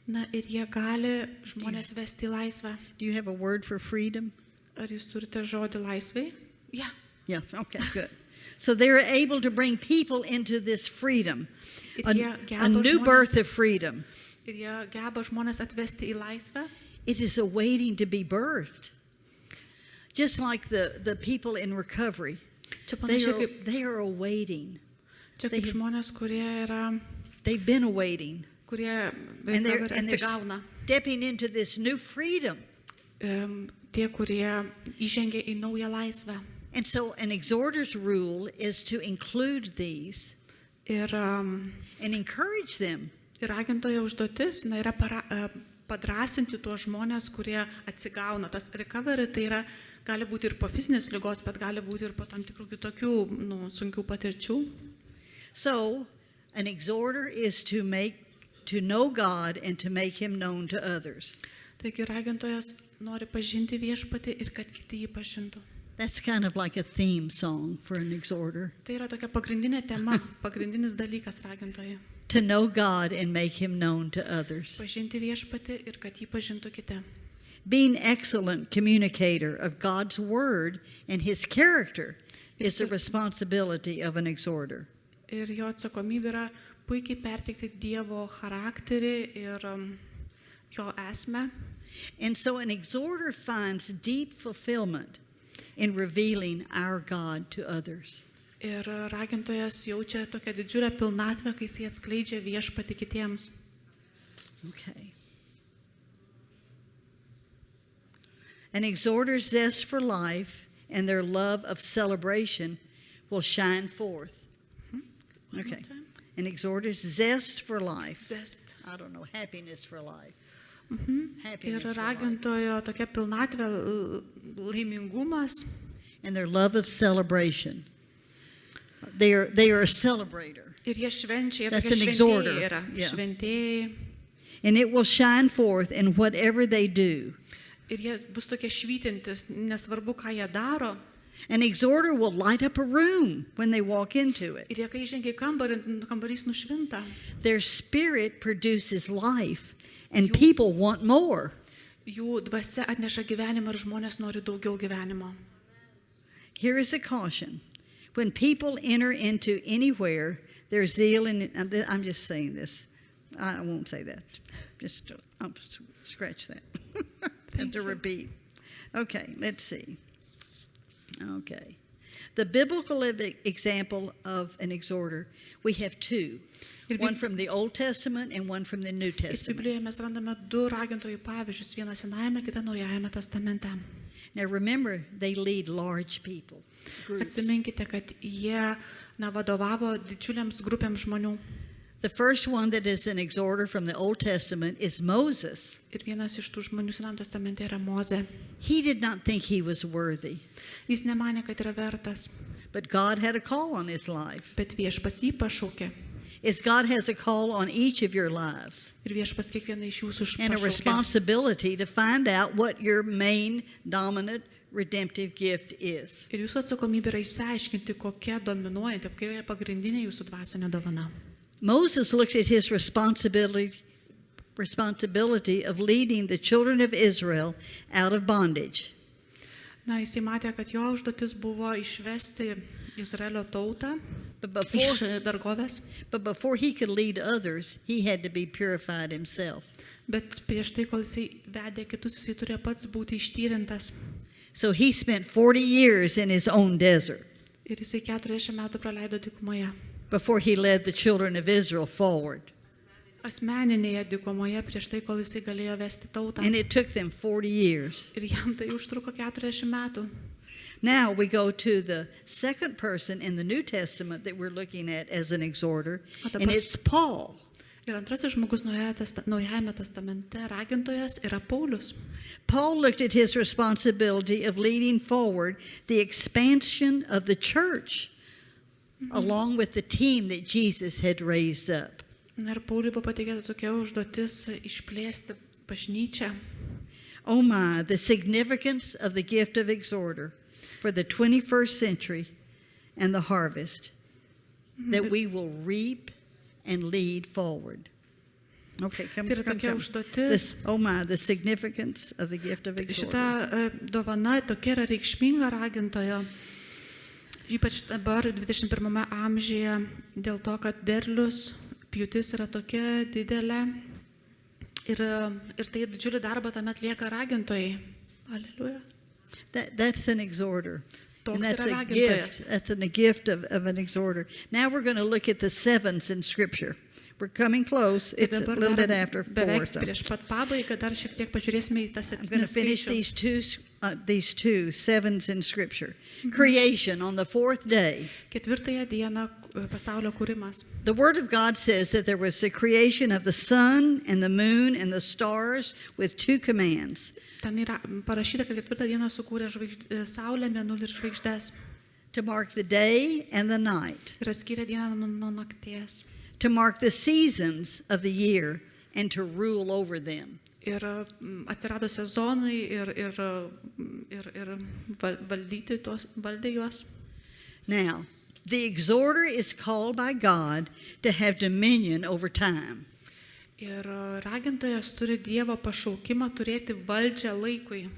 Na ir jie gali žmonės vesti į laisvę. Do you have a word for freedom? Ar jūs turite žodį laisvai? Ja. Yeah, okay, good. So they're able to bring people into this freedom, a new birth of freedom. Ir jie geba žmonės atvesti į laisvę. It is awaiting to be birthed. Just like the people in recovery, Čia panašiai kaip, they are awaiting. čia kaip žmonės, kurie yra, They've been awaiting. kurie And they're- dabar and they're- atsigauna. stepping into this new freedom. Tie, kurie įžengia į naują laisvę. And so an exhorter's rule is to include these Ir, and encourage them. ir ragintojo užduotis yra padrasinti tuos žmonės, kurie atsigauna. Tas recovery tai yra, gali būti ir po fizinės ligos, bet gali būti ir po tam tikrų kitokių sunkių patirčių. So an exhorter is to know God and to make him known to others. Taigi ragintojas nori pažinti viešpatį ir kad kiti jį pažintų. That's kind of like a theme song for an exhorter. Tai yra tokia pagrindinė tema, pagrindinis dalykas ragintojai. To know God and make him known to others. Pažinti viešpatį ir kad jį pažintų kiti. Being excellent communicator of God's word and his character is the responsibility of an exhorter. Ir jo atsakomybė yra puikiai perteikti Dievo charakterį ir jo esmę. And so an exhorter finds deep fulfillment in revealing our God to others. Ir ragintojas jaučia tokią didžiulę pilnatvę, kai jis atskleidžia viešpatį kitiems. Okay. An exhorter's zest for life and their love of celebration will shine forth. Okay. An exhorter's zest for life. Zest. I don't know, happiness for life. Ir Happiness for life. ragintojo tokia pilnatvė, laimingumas And their love of celebration. They are a celebrator. ir jie švenčia, jie That's tokie an exhorter. šventėjai yra. Yeah. Šventėjai. And it will shine forth in whatever they do. Ir jie bus tokie švytintis, nesvarbu, ką jie daro. An exhorter will light up a room when they walk into it. Ir jie, kai įžengia į kambarį, kambarys nušvinta. Their spirit produces life, and people want more. Jų dvasia atneša gyvenimą ir žmonės nori daugiau gyvenimo. Here is a caution. When people enter into anywhere, their zeal and I'm just saying this. I won't say that. Just I'll scratch that. Have to repeat. Okay, let's see. Okay. The biblical example of an exhorter, we have two. One from the Old Testament and one from the New Ir Testament. Biblijoje mes randame du ragintojų pavyzdžius, vieną Senajame, kitą Naujajame testamente. Now remember, they lead large people. Groups. Atsiminkite, kad jie vadovavo didžiuliams grupėms žmonių. The first one that is an exhorter from the Old Testament is Moses. Ir vienas iš tų žmonių Senajame testamente yra Mozė. He did not think he was worthy, Jis nemanė, kad yra vertas, but God had a call on his life. bet viešpas jį pašaukė. As God has a call on each of your lives Ir viešpas kiekvieną iš jūsų and a pašaukė. responsibility to find out what your main dominant redemptive gift is. Ir jūsų atsakomybė yra išsiaiškinti, kokia dominuojanti, kokia yra pagrindinė jūsų dvasinė dovana. Moses looked at his responsibility of leading the children of Israel out of bondage. Na, jisai matė, kad jo užduotis buvo išvesti Izraelio tautą But iš before, vergovės, but before he could lead others, he had to be purified himself. bet prieš tai, kol jisai vedė kitus, jisai turėjo pats būti ištyrintas. So he spent 40 years in his own desert Ir jisai 40 metų praleido dykumoje. before he led the children of Israel forward. Asmeninėje dykumoje prieš tai, kol jisai galėjo vesti tautą. And it took them 40 years. Ir jam tai užtruko 40 metų. Now we go to the second person in the New Testament that we're looking at as an exhorter, and it's Paul. Ir antrasis žmogus Naujajame testamente ragintojas yra Paulius. Paul looked at his responsibility of leading forward the expansion of the church along with the team that Jesus had raised up. Na ir Pauliui buvo patikėta tokia užduotis išplėsti bažnyčią. Oh my, the significance of the gift of exhorter for the 21st century and the harvest that we will reap and lead forward. Okay, come. Tai yra tokia užduotis. This, oh my, the significance of the gift of exhorter. Šita dovana tokia yra reikšminga ragintojo, ypač dabar 21 amžiuje, dėl to, kad derlius, pjūtis yra tokia didelė ir tai didžiulį darbą tame atlieka ragintojai. Alleluja. That's an exhorter. And Toks that's yra a gift. ragintojas. That's a gift of an exhorter. Now we're going to look at the sevens in Scripture. We're coming close. Ir It's a dabar little dar bit after 4. beveik So prieš pat pabaigą dar šiek tiek pažiūrėsime į tą I'm going to 7 finish skaičių. these two sevens in Scripture. Creation on the 4th day. 4 dieną pasaulio kūrimas. The Word of God says that there was the creation of the sun and the moon and the stars with 2 commands. Ten yra parašyta, kad 4 dieną sukūrė saulę, mėnulį ir žvaigždės. To mark the day and the night, Ir atskyrė dieną nuo nakties. to mark the seasons of the year and to rule over them. Ir atsirado sezonai ir valdė juos. Now, the exhorter is called by God to have dominion over time. Ir ragintojas turi Dievo pašaukimą turėti valdžią laikui.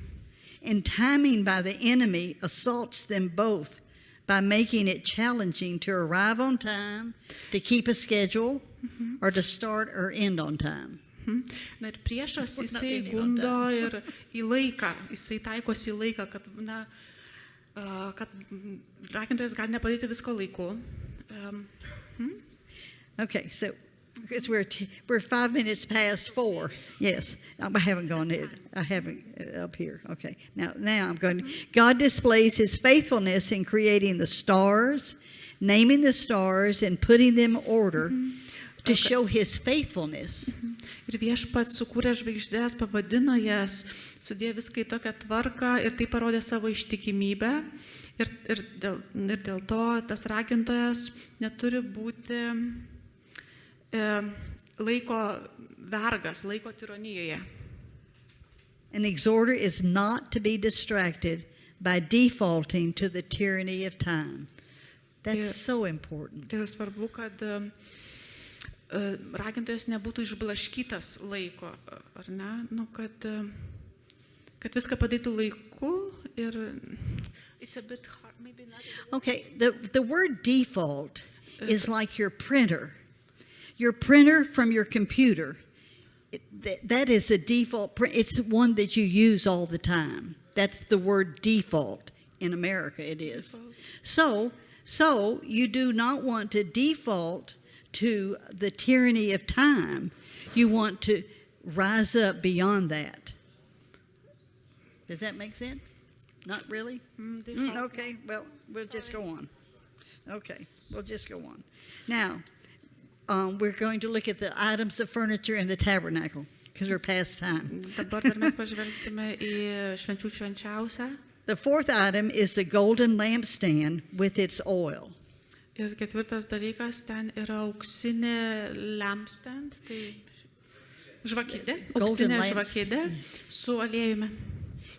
And timing by the enemy assaults them both by making it challenging to arrive on time, to keep a schedule, or to start or end on time. Na ir priešas Kur jisai na, gundo ir į laiką, jisai taikosi į laiką, kad ragintojas gali nepadaryti visko laiku. Okay, so because we're 5 minutes past 4. Yes, I haven't gone there. I haven't up here. Okay, now I'm going. God displays His faithfulness in creating the stars, naming the stars, and putting them in order to show His faithfulness. Ir Viešpats sukūrė žvaigždės, pavadino jas, sudėjo viską į tokią tvarką ir tai parodė savo ištikimybę. Ir dėl to tas ragintojas neturi būti laiko vergas, laiko tironijoje. An exhorter is not to be distracted by defaulting to the tyranny of time. That's so important. Ir svarbu, kad ragintojas nebūtų išblaškytas laiko, ar ne? Nu, kad viską padarytų laiku ir it's a bit hard, maybe not. Okay, the word default is like your printer. Your printer from your computer. That is the default print. It's one that you use all the time. That's the word default. In America it is. So you do not want to default to the tyranny of time. You want to rise up beyond that. Does that make sense? Not really? Okay, well, we'll just go on. Okay, we'll just go on. Now, we're going to look at the items of furniture in the tabernacle because we're past time. Dabar dar mes pažvelgsime į švenčių švenčiausią. The 4th item is the golden lampstand with its oil. Ir 4 dalykas, ten yra auksinė lampstand, tai žvakidė, Golden auksinė lamps. žvakidė su aliejumi.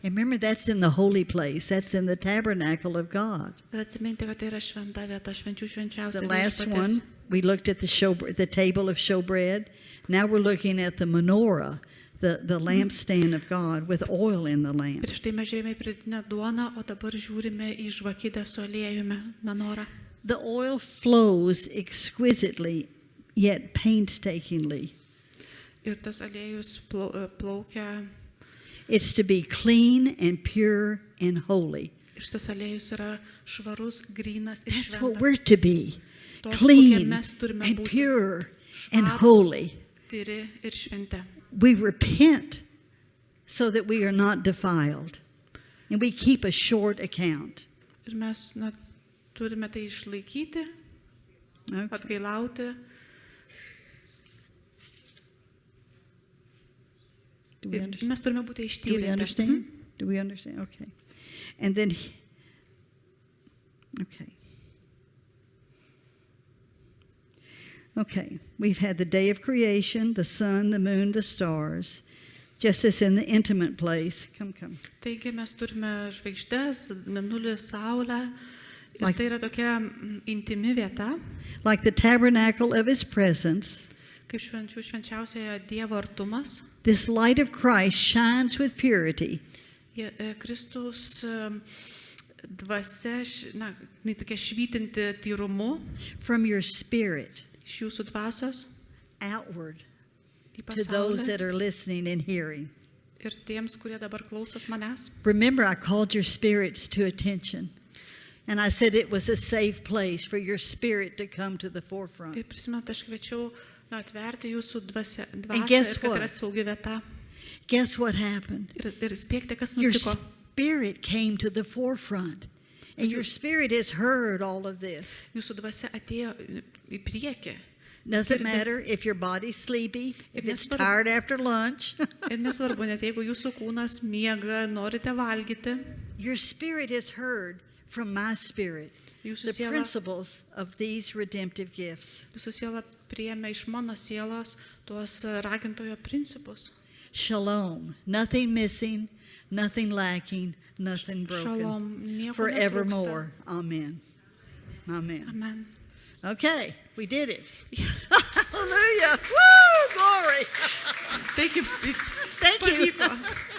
And remember, that's in the holy place. That's in the tabernacle of God. Ir atsiminti, kad tai yra šventa vieta, švenčių švenčiausia. The last one, we looked at the table of showbread. Now we're looking at the menorah, the lampstand of God with oil in the lamp. Prieš tai mes žiūrėjome į pridėtinę duoną, o dabar žiūrime į žvakidę su aliejumi, menorą. The oil flows exquisitely, yet painstakingly. Ir tas aliejus plaukia, It's to be clean and pure and holy. ir šitas aliejus yra švarus, grynas ir That's what šventas. we're to be. Toks, kokie Clean mes turime and būti. pure and Švarūs, holy. tyri ir šventi. We repent so that we are not defiled. And we keep a short account. Ir mes turime tai išlaikyti, Okay. atgailauti. Do we Ir understand? mes turime būti Do we ištyrinti. understand? Do we understand? Okay. And then, okay. Okay, we've had the day of creation, the sun, the moon, the stars, just as in the intimate place. Come. Taigi mes turime žvaigždės, mėnulį, saulę. Ir Like- tai yra tokia intimi vieta, Like the tabernacle of his presence, kaip švenčių švenčiausioje Dievo artumas. this light of Christ shines with purity. Kristus dvasia, tokia švytinti tyrumu From your spirit iš jūsų dvasios outward į to those pasaulį. that are listening and hearing. Ir tiems, kurie dabar klausos manęs. Remember, I called your spirits to attention. And I said it was a safe place for your spirit to come to the forefront. Ir prisimenu, aš kviečiau Atverti jūsų dvasę guess ir kad what? yra saugi vieta. Guess what happened? Ir spėkite, kas Your nutiko. spirit came to the forefront, and your spirit has heard all of this. Jūsų dvasia atėjo į priekį. Doesn't matter if your body's sleepy, if it's Nesvarbu. tired after lunch. Ir nesvarbu, net jeigu jūsų kūnas miega, norite valgyti, Your spirit has heard from my spirit jūsų the siela, principles of these redemptive gifts. jūsų siela priėmė iš mano sielos tuos ragintojo principus. Shalom, nothing missing, nothing lacking, nothing broken. Shalom, nieko Forevermore. Amen. Amen. Amen. Okay, we did it. Hallelujah. Woo, glory. Taigi, Thank you. pavyko.